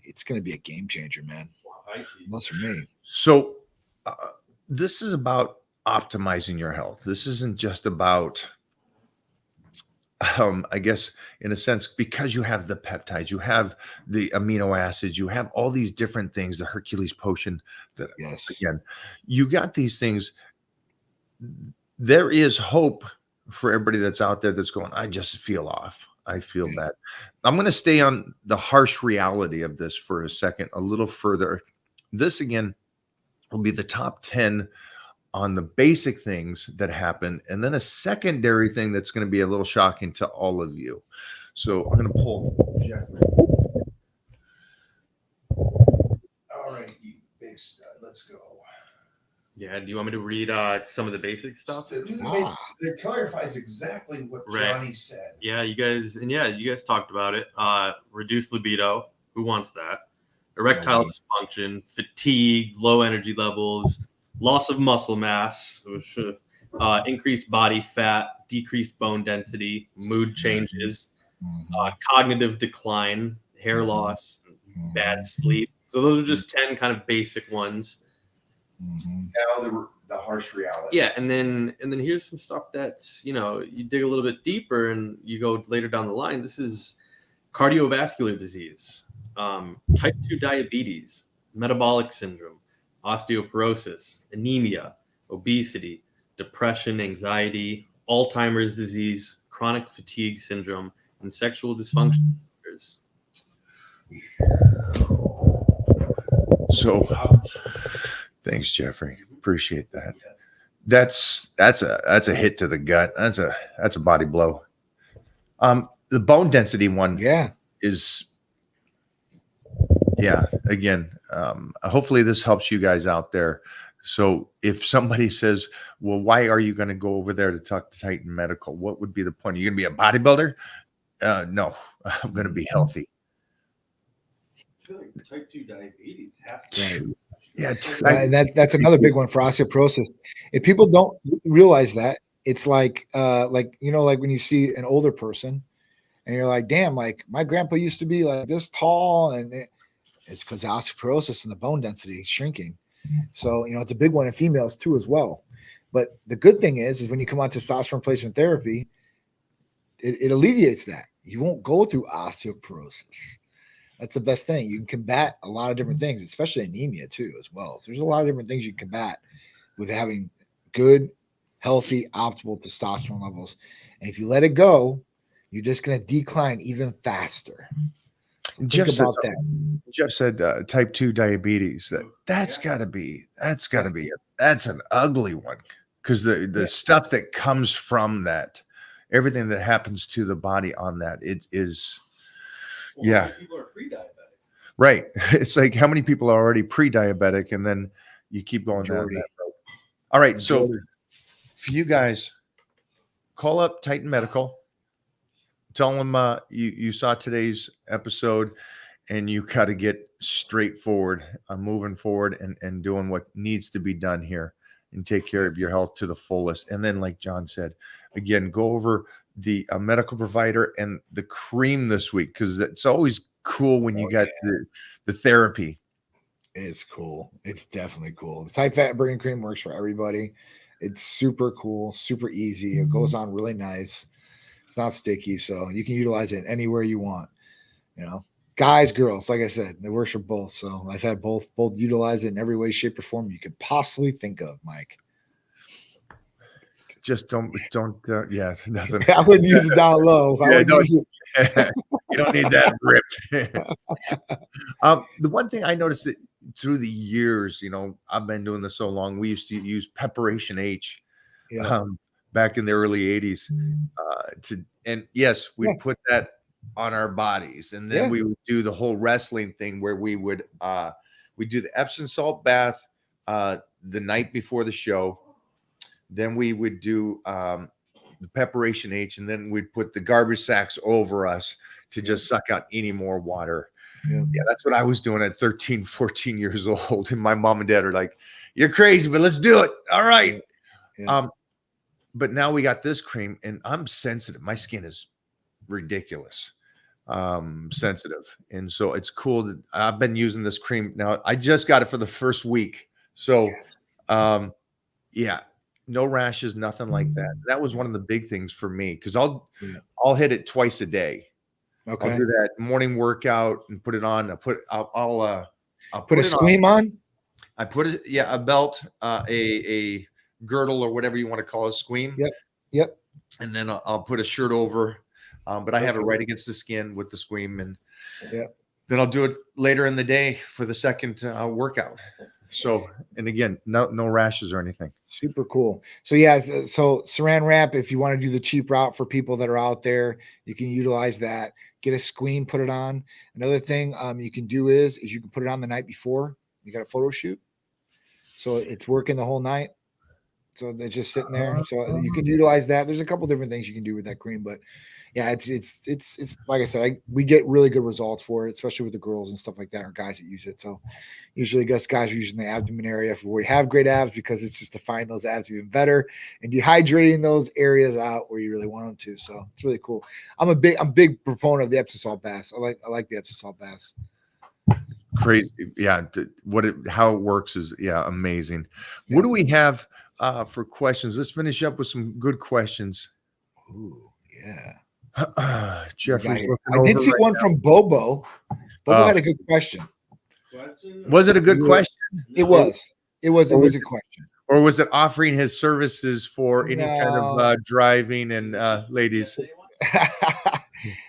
it's going to be a game changer, man. That's for me. So this is about optimizing your health. This isn't just about, I guess, in a sense, because you have the peptides, you have the amino acids, you have all these different things, the Hercules potion. That, yes, again, you got these things. There is hope for everybody that's out there that's going, I just feel off. I feel bad. I'm going to stay on the harsh reality of this for a second, a little further. This, again, will be the top 10 on the basic things that happen, and then a secondary thing that's going to be a little shocking to all of you. So I'm going to pull Jeffrey. All right, you big stud. Let's go. Yeah. Do you want me to read some of the basic stuff? It clarifies exactly what Johnny said. Yeah, you guys talked about it. Reduced libido. Who wants that? Erectile dysfunction, fatigue, low energy levels, loss of muscle mass, increased body fat, decreased bone density, mood changes, cognitive decline, hair loss, bad sleep. So those are just 10 kind of basic ones. Now the harsh reality. Yeah, and then here's some stuff that's, you dig a little bit deeper and you go later down the line. This is cardiovascular disease, type 2 diabetes, metabolic syndrome, osteoporosis, anemia, obesity, depression, anxiety, Alzheimer's disease, chronic fatigue syndrome, and sexual dysfunction disorders. So, thanks, Jeffrey. Appreciate that. That's a hit to the gut. That's a body blow. The bone density one, is. Yeah, again, hopefully this helps you guys out there. So if somebody says, well, why are you going to go over there to talk to Titan Medical? What would be the point? Are you going to be a bodybuilder? No, I'm going to be healthy. Type 2 diabetes has to. Yeah, and that's another big one for osteoporosis. If people don't realize that, it's like when you see an older person and you're like, damn, like my grandpa used to be like this tall, and it's because of osteoporosis and the bone density shrinking. So, it's a big one in females too as well. But the good thing is when you come on testosterone replacement therapy, it alleviates that. You won't go through osteoporosis. That's the best thing. You can combat a lot of different things, especially anemia too, as well. So there's a lot of different things you can combat with having good, healthy, optimal testosterone levels. And if you let it go, you're just going to decline even faster. So Jeff said type 2 diabetes. That's an ugly one, because the stuff that comes from that, everything that happens to the body on that, it is. Yeah. People are pre-diabetic. Right. It's like how many people are already pre-diabetic, and then you keep going down that road. All right. So for you guys, call up Titan Medical. Tell them you saw today's episode and you got to get straightforward on moving forward and doing what needs to be done here and take care of your health to the fullest. And then, like John said, again, go over the medical provider and the cream this week, because it's always cool when you got the therapy. It's cool. It's definitely cool. The tight fat burning cream works for everybody. It's super cool, super easy. It goes on really nice. It's not sticky, so you can utilize it anywhere you want. You know, guys, girls, like I said, it works for both. So I've had both utilize it in every way, shape, or form you could possibly think of, Mike. Just don't. Yeah, nothing. I wouldn't use it down low. I Yeah, wouldn't use it. you don't need that ripped. The one thing I noticed that through the years, I've been doing this so long. We used to use Preparation H, Yeah. back in the early '80s. And yes, we put that on our bodies, and then we would do the whole wrestling thing where we would we do the Epsom salt bath the night before the show. Then we would do the Preparation H, and then we'd put the garbage sacks over us to just suck out any more water. Yeah, that's what I was doing at 13, 14 years old. And my mom and dad are like, "You're crazy, but let's do it." All right. Yeah. But now we got this cream, and I'm sensitive. My skin is ridiculous sensitive. And so it's cool that I've been using this cream. Now I just got it for the first week. So yeah, no rashes, nothing like that. That was one of the big things for me, because I'll hit it twice a day. Okay. I'll do that morning workout and put it on. I'll put a Squeam on. I put it, a belt, a girdle, or whatever you want to call it, Squeam. Yep. And then I'll put a shirt over, but I have it right against the skin with the Squeam, and then I'll do it later in the day for the second workout. So, and again, no rashes or anything. Super cool. So yeah, so Saran wrap, if you want to do the cheap route for people that are out there, you can utilize that. Get a Squeam, put it on. Another thing you can do is you can put it on the night before you got a photo shoot. So it's working the whole night. So they're just sitting there. So you can utilize that. There's a couple different things you can do with that cream, but yeah, it's like I said, we get really good results for it, especially with the girls and stuff like that, or guys that use it. So usually guys are using the abdomen area for where you have great abs, because it's just to find those abs even better and dehydrating those areas out where you really want them to. So it's really cool. I'm a big proponent of the Epsom salt baths. I like the Epsom salt baths. Crazy. Yeah. How it works is amazing. What do we have for questions? Let's finish up with some good questions. Ooh, yeah. Jeffrey's I did see one from Bobo. Bobo had a good question. Was it a good question? It was. It was a question. Or was it offering his services for any kind of driving and ladies?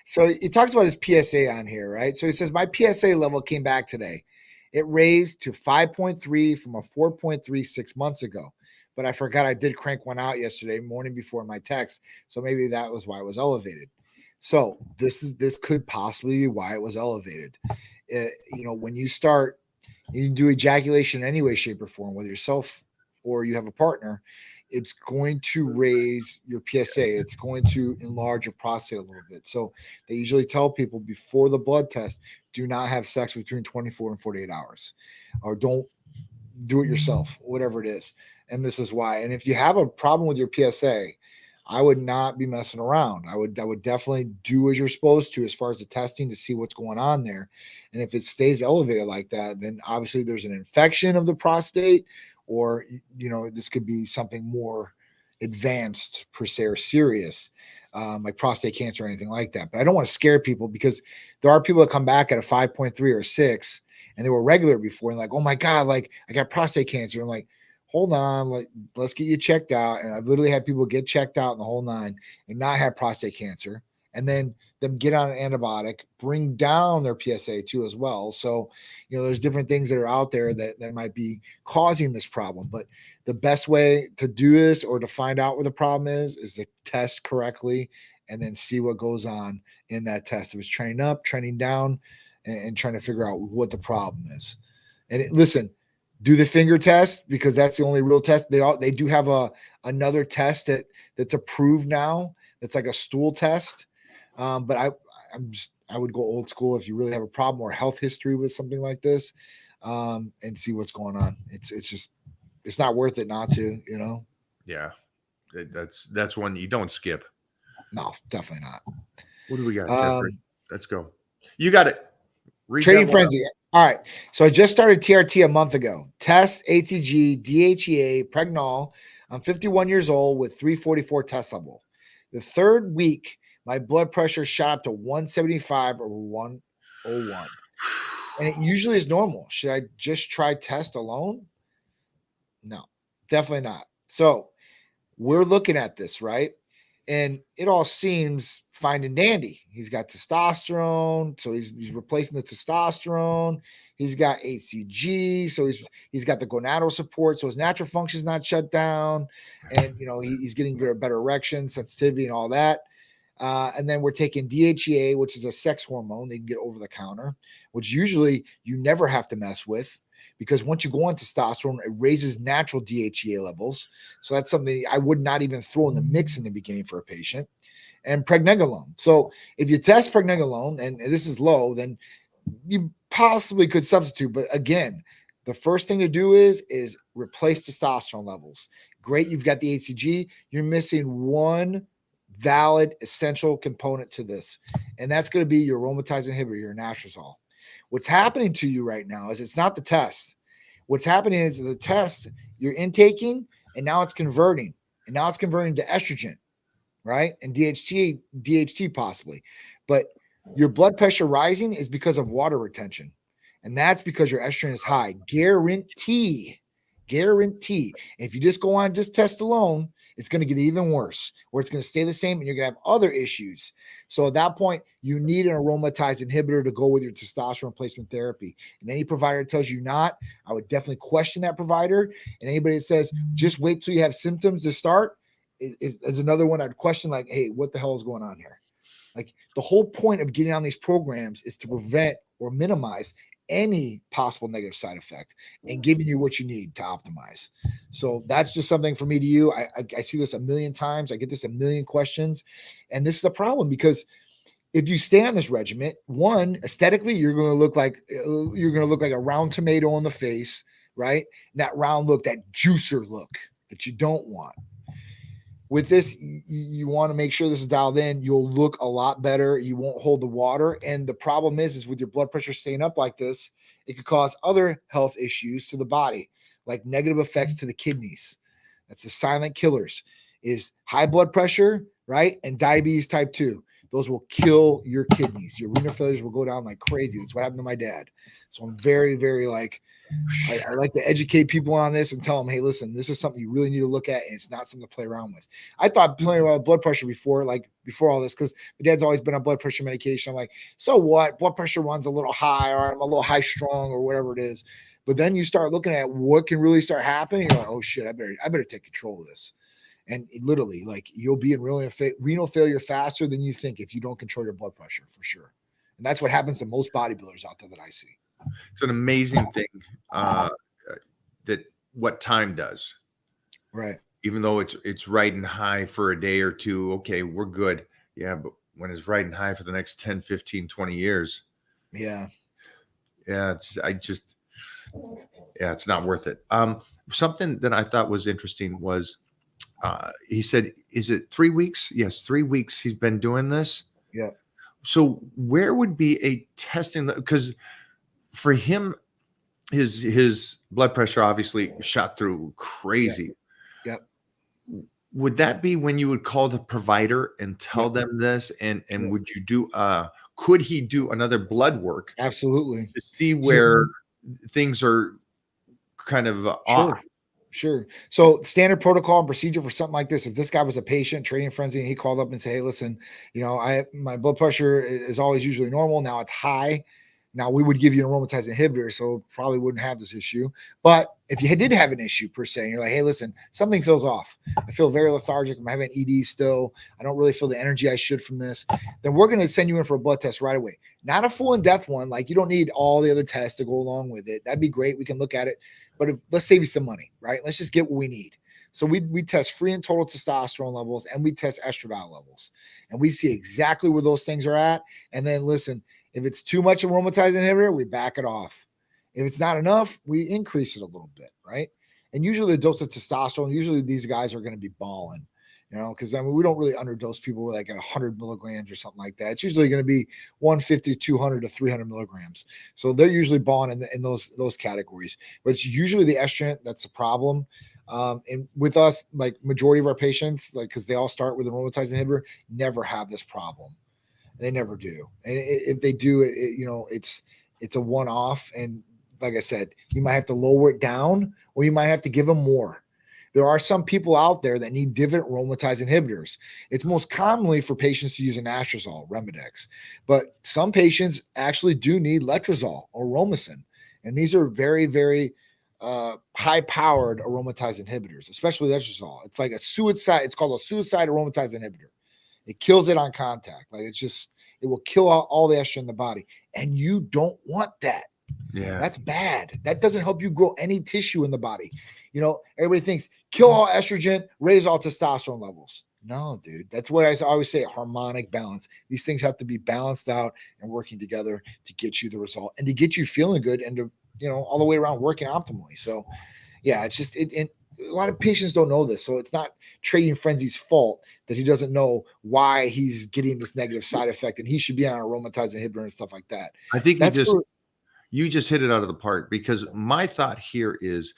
So he talks about his PSA on here, right? So he says, my PSA level came back today. It raised to 5.3 from a 4.3 6 months ago. But I forgot I did crank one out yesterday morning before my text. So maybe that was why it was elevated. So this could possibly be why it was elevated. When you start, you do ejaculation in any way, shape, or form, whether yourself or you have a partner, it's going to raise your PSA. It's going to enlarge your prostate a little bit. So they usually tell people before the blood test, do not have sex between 24 and 48 hours, or don't do it yourself, whatever it is. And this is why. And if you have a problem with your PSA, I would not be messing around. I would definitely do as you're supposed to as far as the testing to see what's going on there. And if it stays elevated like that, then obviously there's an infection of the prostate, or, this could be something more advanced per se, or serious, like prostate cancer or anything like that. But I don't want to scare people, because there are people that come back at a 5.3 or 6 and they were regular before, and like, oh my God, like I got prostate cancer. I'm like, hold on, let's get you checked out. And I've literally had people get checked out in the whole 9 and not have prostate cancer, and then them get on an antibiotic, bring down their PSA too as well. So, there's different things that are out there that might be causing this problem. But the best way to do this, or to find out where the problem is to test correctly and then see what goes on in that test. If it's trending up, trending down, and trying to figure out what the problem is. And listen, do the finger test, because that's the only real test. They do have another test that's approved now. That's like a stool test. But I would go old school if you really have a problem or health history with something like this, and see what's going on. It's not worth it not to, Yeah. That's one you don't skip. No, definitely not. What do we got, Jeffrey? Let's go. You got it. Trading Frenzy. All right. So I just started TRT a month ago. Test, HCG, DHEA, Pregnol, I'm 51 years old with 344 test level. The third week, my blood pressure shot up to 175 or 101. And it usually is normal. Should I just try test alone? No, definitely not. So we're looking at this, right? And it all seems fine and dandy. He's got testosterone, so he's replacing the testosterone. He's got HCG, so he's got the gonadal support, so his natural function is not shut down, and he's getting a better erection, sensitivity, and all that. And then we're taking DHEA, which is a sex hormone they can get over the counter, which usually you never have to mess with, because once you go on testosterone, it raises natural DHEA levels. So that's something I would not even throw in the mix in the beginning for a patient. And pregnenolone. So if you test pregnenolone and this is low, then you possibly could substitute. But again, the first thing to do is replace testosterone levels. Great, you've got the HCG. You're missing one valid essential component to this, and that's going to be your aromatase inhibitor, your anastrozole. What's happening to you right now is it's not the test. What's happening is the test you're intaking, and now it's converting, to estrogen, right? And DHT possibly. But your blood pressure rising is because of water retention, and that's because your estrogen is high. Guarantee. If you just go on just test alone, it's going to get even worse, or it's going to stay the same, and you're going to have other issues. So at that point, you need an aromatase inhibitor to go with your testosterone replacement therapy. And any provider that tells you not, I would definitely question that provider. And anybody that says, just wait till you have symptoms to start, is another one I'd question, like, hey, what the hell is going on here? Like, the whole point of getting on these programs is to prevent or minimize any possible negative side effect and giving you what you need to optimize. So that's just something for me to you. I see this a million times. I get this a million questions. And this is the problem, because if you stay on this regimen, one, aesthetically, you're going to look like a round tomato on the face, right? And that round look, that juicer look that you don't want. With this, you want to make sure this is dialed in. You'll look a lot better. You won't hold the water. And the problem is with your blood pressure staying up like this, it could cause other health issues to the body, like negative effects to the kidneys. That's the silent killers, is high blood pressure, right? And diabetes type 2. Those will kill your kidneys. Your renal failures will go down like crazy. That's what happened to my dad. So I'm very, very I like to educate people on this and tell them, hey, listen, this is something you really need to look at, and it's not something to play around with. I thought playing around with blood pressure before all this, because my dad's always been on blood pressure medication. I'm like, so what? Blood pressure runs a little high, or I'm a little high strung, or whatever it is. But then you start looking at what can really start happening. You're like, oh shit, I better take control of this. And literally, like, you'll be in renal failure faster than you think if you don't control your blood pressure, for sure. And that's what happens to most bodybuilders out there that I see. It's an amazing thing that what time does. Right. Even though it's riding high for a day or two, okay, we're good. Yeah, but when it's riding high for the next 10, 15, 20 years. Yeah. Yeah, it's not worth it. Something that I thought was interesting was he said, is it 3 weeks? Yes, 3 weeks he's been doing this. Yeah. So where would be a testing, because for him, his blood pressure obviously shot through crazy. Yep. Would that be when you would call the provider and tell them this? And would you do could he do another blood work? Absolutely. To see where things are kind of off. Sure. So standard protocol and procedure for something like this, if this guy was a patient, training frenzy, and he called up and said, hey, listen, my blood pressure is always usually normal. Now it's high. Now we would give you an aromatase inhibitor, so probably wouldn't have this issue. But if you did have an issue per se, and you're like, hey, listen, something feels off. I feel very lethargic. I'm having ED still. I don't really feel the energy I should from this. Then we're going to send you in for a blood test right away. Not a full in-depth one. Like, you don't need all the other tests to go along with it. That'd be great. We can look at it. But let's save you some money, right? Let's just get what we need. So we test free and total testosterone levels, and we test estradiol levels. And we see exactly where those things are at. And then listen, if it's too much aromatase inhibitor, we back it off. If it's not enough, we increase it a little bit, right? And usually the dose of testosterone, usually these guys are going to be balling, because we don't really underdose people like at 100 milligrams or something like that. It's usually going to be 150 to 200 to 300 milligrams. So they're usually balling in those categories. But it's usually the estrogen that's the problem. And with us, like majority of our patients, like because they all start with a aromatase inhibitor, never have this problem. They never do. And if they do, it's a one-off. And like I said, you might have to lower it down, or you might have to give them more. There are some people out there that need different aromatase inhibitors. It's most commonly for patients to use anastrozole, Remedex, but some patients actually do need letrozole or Romacin, and these are very, very high-powered aromatase inhibitors, especially letrozole. It's like a suicide. It's called a suicide aromatase inhibitor. It kills it on contact. Like it will kill all the estrogen in the body, and you don't want that. Yeah. That's bad. That doesn't help you grow any tissue in the body. Everybody thinks kill all estrogen, raise all testosterone levels. No, dude. That's what I always say, harmonic balance. These things have to be balanced out and working together to get you the result and to get you feeling good and to, all the way around working optimally. So yeah, it's just, a lot of patients don't know this. So it's not Trading Frenzy's fault that he doesn't know why he's getting this negative side effect and he should be on an aromatase inhibitor and stuff like that. I think you just hit it out of the park, because my thought here is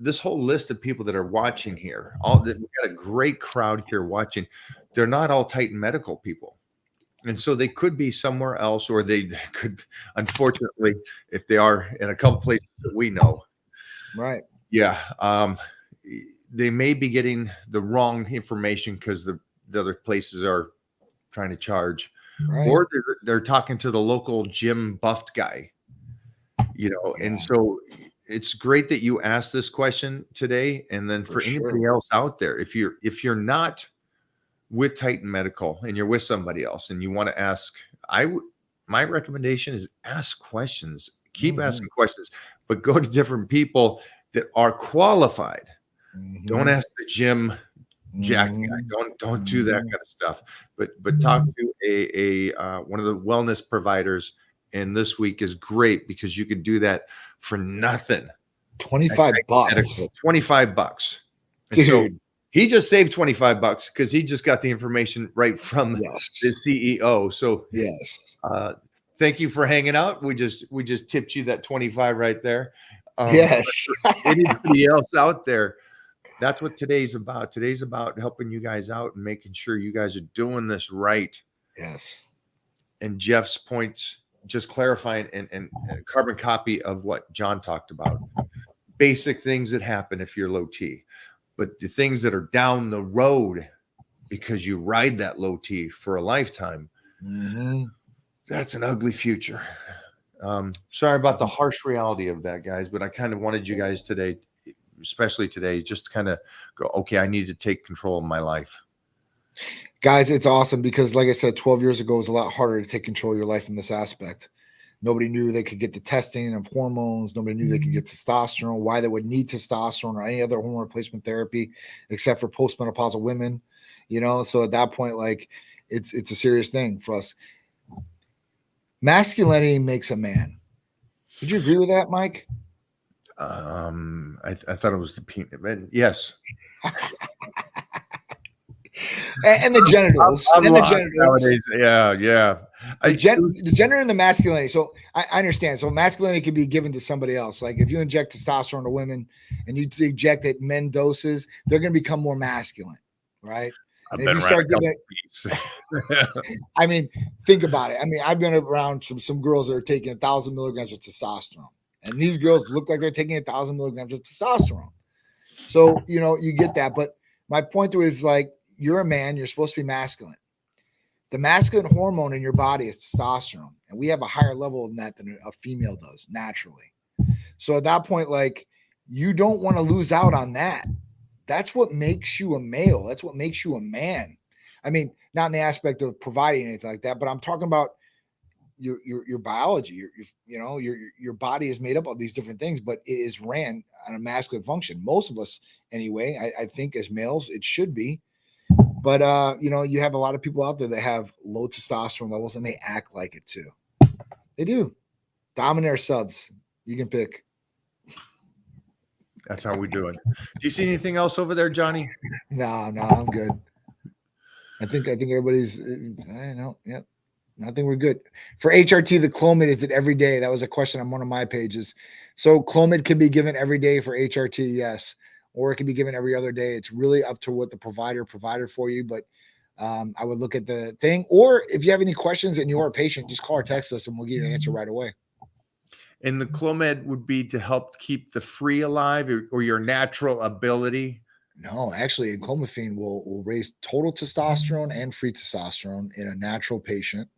this whole list of people that are watching here, we got a great crowd here watching. They're not all Titan Medical people. And so they could be somewhere else, or they could, unfortunately, if they are in a couple places that we know. Right. Yeah. They may be getting the wrong information because the other places are trying to charge. Right. Or they're talking to the local gym buffed guy, and so it's great that you asked this question today. And then for anybody else out there, if you're not with Titan Medical and you're with somebody else and you want to ask, my recommendation is ask questions, keep asking questions, but go to different people that are qualified. Don't ask the gym jack guy. Don't do that kind of stuff. But talk to a one of the wellness providers. And this week is great because you can do that for nothing. $25. $25. Dude. So he just saved $25 because he just got the information right from the CEO. So yes. Thank you for hanging out. We just tipped you that 25 right there. Yes. Anybody else out there, that's what today's about. Today's about helping you guys out and making sure you guys are doing this right. Yes. And Jeff's points, just clarifying and carbon copy of what John talked about. Basic things that happen if you're low T, but the things that are down the road because you ride that low T for a lifetime, that's an ugly future. Sorry about the harsh reality of that, guys, but I kind of wanted you guys today, especially today, just to kind of go, okay, I need to take control of my life. Guys, it's awesome because, like I said, 12 years ago, it was a lot harder to take control of your life in this aspect. Nobody knew they could get the testing of hormones. Nobody knew they could get testosterone, why they would need testosterone or any other hormone replacement therapy, except for postmenopausal women, So at that point, like it's a serious thing for us. Masculinity makes a man. Would you agree with that, Mike? I thought it was the penis. Yes. and the genitals. Nowadays. Yeah. The gender and the masculinity. So I understand. So masculinity can be given to somebody else. Like if you inject testosterone to women and you inject it men doses, they're going to become more masculine, right? And if you start giving I mean, think about it. I mean, I've been around some girls that are taking 1,000 milligrams of testosterone, and these girls look like they're taking 1,000 milligrams of testosterone. So, you get that. But my point to it is, like, you're a man, you're supposed to be masculine. The masculine hormone in your body is testosterone, and we have a higher level of that than a female does naturally. So at that point, like, you don't want to lose out on that. That's what makes you a male. That's what makes you a man. I mean, not in the aspect of providing anything like that, but I'm talking about your biology. Your body is made up of these different things, but it is ran on a masculine function. Most of us, anyway. I think as males, it should be. But you have a lot of people out there that have low testosterone levels, and they act like it too. They do. Dominaire subs. You can pick. That's how we do it. Do you see anything else over there, Johnny? No, I'm good. I think everybody's. I know. Yep. I think we're good. For HRT, the Clomid, is it every day? That was a question on one of my pages. So Clomid can be given every day for HRT. Yes. or it can be given every other day. It's really up to what the provider provided for you. But I would look at the thing, or if you have any questions and you're a patient, just call or text us and we'll give you an answer right away. And the Clomid would be to help keep the free alive, or your natural ability. No, actually, clomiphene will raise total testosterone and free testosterone in a natural patient.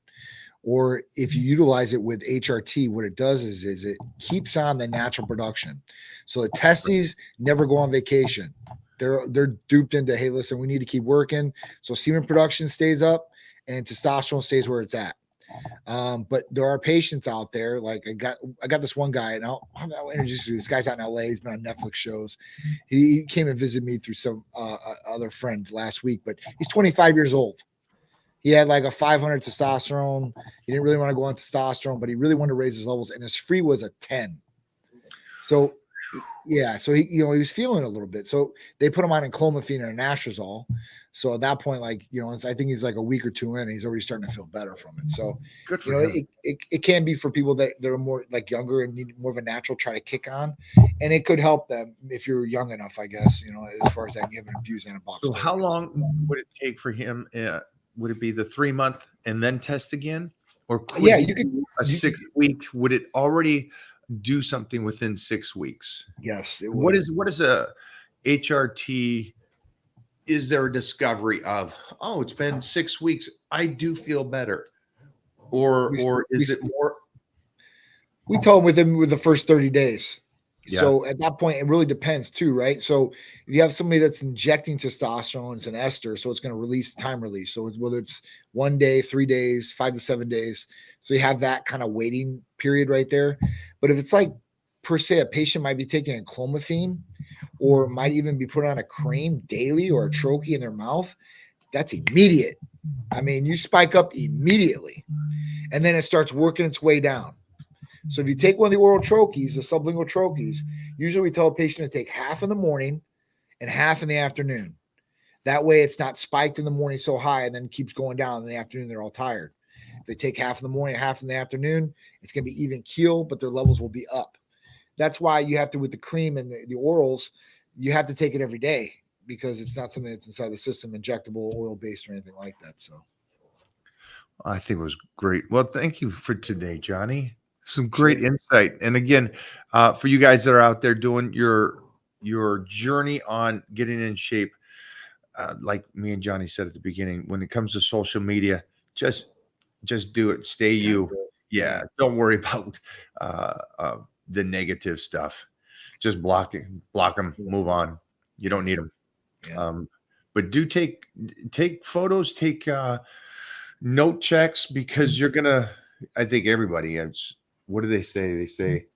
Or if you utilize it with HRT, what it does is it keeps on the natural production. So the testes never go on vacation. They're duped into, hey, listen, we need to keep working. So semen production stays up and testosterone stays where it's at. But there are patients out there, like I got this one guy, and I'll introduce you. This guy's out in LA. He's been on Netflix shows. He came and visited me through some other friend last week, but he's 25 years old. He had like a 500 testosterone. He didn't really want to go on testosterone, but he really wanted to raise his levels, and his free was a 10. So yeah, so he was feeling a little bit. So they put him on clomiphene and anastrozole. So at that point, like, I think he's like a week or two in, and he's already starting to feel better from it. So Good for him. it can be for people that are more like younger and need more of a natural try to kick on, and it could help them if you're young enough, I guess, as far as that give and abuse anabolic. So how long would it take for him? Would it be the 3 month and then test again? Or could you could a 6 week? Would it already do something within 6 weeks? Yes. It would. What is a HRT? Is there a discovery of, oh, it's been 6 weeks, I do feel better? Or is it more? We told him with the first 30 days. Yeah. So at that point, it really depends too, right? So if you have somebody that's injecting testosterone, it's an ester, so it's going to release time release. So whether it's 1 day, 3 days, 5 to 7 days. So you have that kind of waiting period right there. But if it's like, per se, a patient might be taking a clomiphene or might even be put on a cream daily or a troche in their mouth, that's immediate. I mean, you spike up immediately, and then it starts working its way down. So if you take one of the oral troches, the sublingual troches, usually we tell a patient to take half in the morning and half in the afternoon. That way it's not spiked in the morning so high and then keeps going down in the afternoon. They're all tired. If they take half in the morning, half in the afternoon, it's going to be even keel, but their levels will be up. That's why you have to, with the cream and the orals, you have to take it every day because it's not something that's inside the system, injectable, oil-based, or anything like that. So I think it was great. Well, thank you for today, Johnny. Some great insight. And again, for you guys that are out there doing your journey on getting in shape, like me and Johnny said at the beginning, when it comes to social media, just do it. Stay you. Yeah. Don't worry about the negative stuff. Just block them, move on. You don't need them. Yeah. But do take photos, take note checks, because you're gonna, I think everybody has. What do they say? They say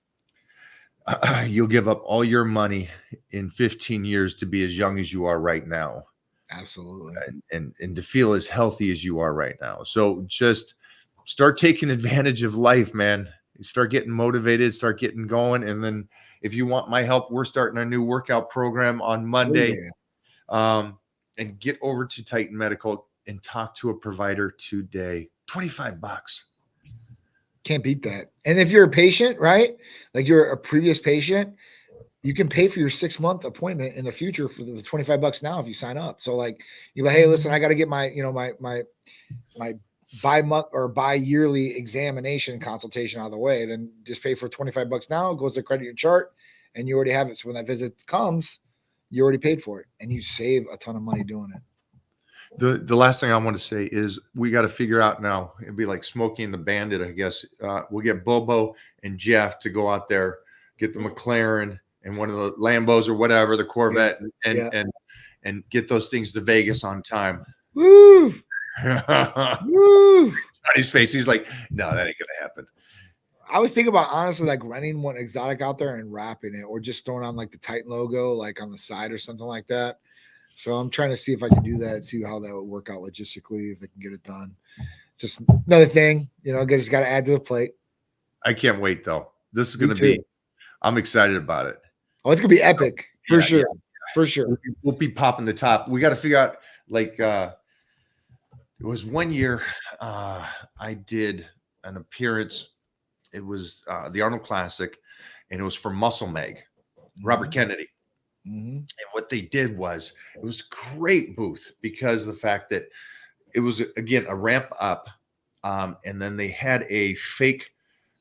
you'll give up all your money in 15 years to be as young as you are right now. Absolutely. And to feel as healthy as you are right now. So just start taking advantage of life, man. Start getting motivated, start getting going. And then if you want my help, we're starting a new workout program on Monday. And get over to Titan Medical and talk to a provider today. $25. Can't beat that. And if you're a patient, right? Like you're a previous patient, you can pay for your 6-month appointment in the future for the $25 now if you sign up. So like you're like, hey, listen, I got to get my, my bi-month or bi-yearly examination consultation out of the way. Then just pay for $25 now. It goes to credit your chart and you already have it. So when that visit comes, you already paid for it and you save a ton of money doing it. The last thing I want to say is we got to figure out now. It'd be like Smokey and the Bandit, I guess. We'll get Bobo and Jeff to go out there, get the McLaren and one of the Lambos or whatever, the Corvette, and get those things to Vegas on time. Woo! Woo! Johnny's face, he's like, no, that ain't gonna happen. I was thinking about honestly like renting one exotic out there and wrapping it, or just throwing on like the Titan logo like on the side or something like that. So I'm trying to see if I can do that, see how that would work out logistically, if I can get it done. Just another thing, just got to add to the plate. I can't wait though. This is going to be, I'm excited about it. Oh, it's going to be epic for sure. Yeah. For sure. We'll be popping the top. We got to figure out like, it was one year I did an appearance. It was the Arnold Classic and it was for Muscle Mag, Robert Kennedy. Mhm. And what they did was, it was a great booth because of the fact that it was, again, a ramp up. And then they had a fake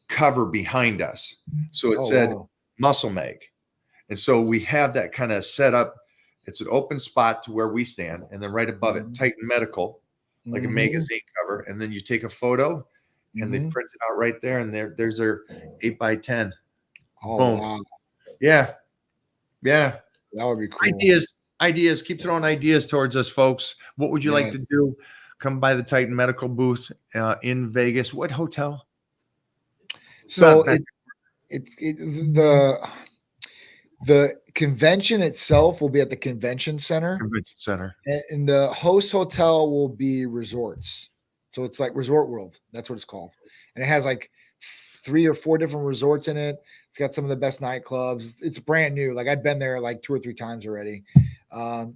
cover behind us. So it Oh, said wow. Muscle Mag. And so we have that kind of set up. It's an open spot to where we stand. And then right above it, Titan Medical, like a Mhm. magazine cover. And then you take a photo and they Mhm. print it out right there. And there's their 8x10. Oh, Boom. wow. Yeah. Yeah. That would be cool. Ideas. Keep throwing ideas towards us, folks. What would you like to Yes. do? Come by the Titan Medical booth in Vegas. What hotel? So Not bad. the convention itself will be at the convention center, Convention Center. and the host hotel will be resorts. So it's like Resort World. That's what it's called. And it has like 3 or 4 different resorts in it. It's got some of the best nightclubs. It's brand new. Like I've been there like 2 or 3 times already.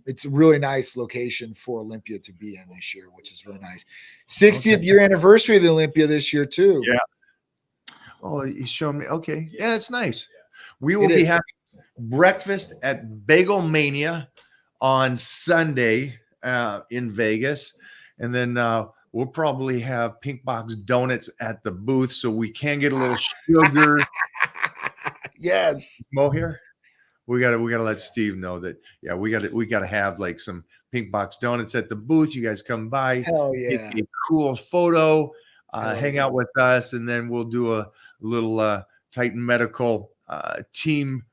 It's a really nice location for Olympia to be in this year, which is really nice. 60th year anniversary of the Olympia this year too. Yeah. Oh, you show me. Okay. Yeah, it's nice. We will It be is. having breakfast at Bagel Mania on Sunday in Vegas. And then we'll probably have Pink Box Donuts at the booth so we can get a little sugar. Yes. Mo here. We gotta let Steve know that, yeah, we gotta have like some Pink Box Donuts at the booth. You guys come by, Hell get yeah. a cool photo, Hell hang yeah. out with us, and then we'll do a little Titan Medical team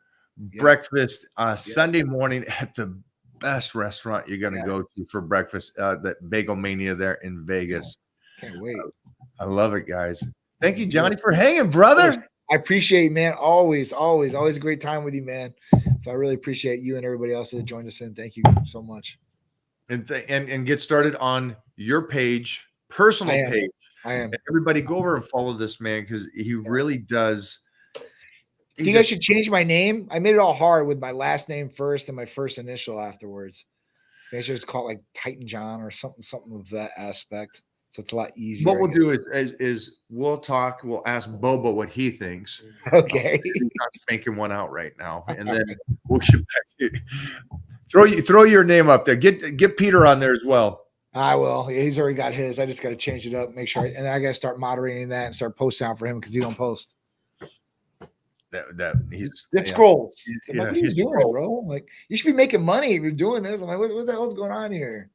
Yeah. breakfast Sunday morning at the best restaurant you're gonna Yeah. go to for breakfast, that Bagel Mania there in Vegas. Can't wait. I love it, guys. Thank you, Johnny, for hanging, brother. I appreciate it, man. Always a great time with you, man. So I really appreciate you and everybody else that joined us in. Thank you so much. And get started on your page, personal page. I am. And everybody go over and follow this man because he really does. I think I should change my name. I made it all hard with my last name first and my first initial afterwards. I should just call it like Titan John or something of that aspect. So it's a lot easier. What we'll do is we'll talk. We'll ask Bobo what he thinks. Okay. He's not making one out right now, and then we'll get back to throw your name up there. Get Peter on there as well. I will. He's already got his. I just got to change it up, make sure, and I got to start moderating that and start posting out for him because he don't post. It scrolls. Yeah, what are you doing, bro? Like you should be making money if you're doing this. I'm like, what the hell's going on here?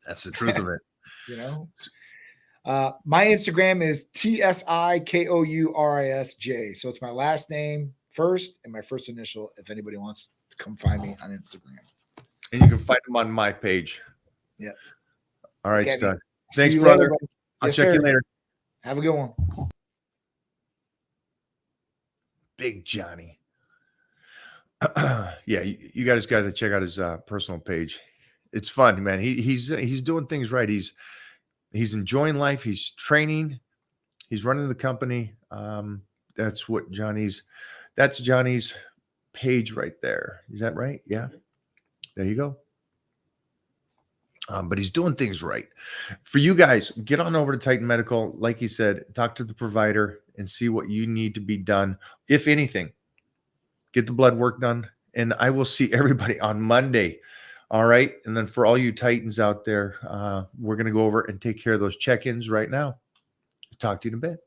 That's the truth of it. You know. My Instagram is TSIKOURISJ. So it's my last name first and my first initial. If anybody wants to come find me on Instagram, and you can find him on my page. Yeah. All right, Stud. See Thanks, you brother. later, I'll yes, check sir. you later. Have a good one. Big Johnny. Yeah, you guys got to check out his personal page. It's fun, man. He's doing things right. He's enjoying life. He's training. He's running the company. That's Johnny's page right there. Is that right? Yeah. There you go. But he's doing things right. For you guys, get on over to Titan Medical. Like he said, talk to the provider and see what you need to be done. If anything, get the blood work done. And I will see everybody on Monday. All right. And then for all you Titans out there, we're going to go over and take care of those check-ins right now. Talk to you in a bit.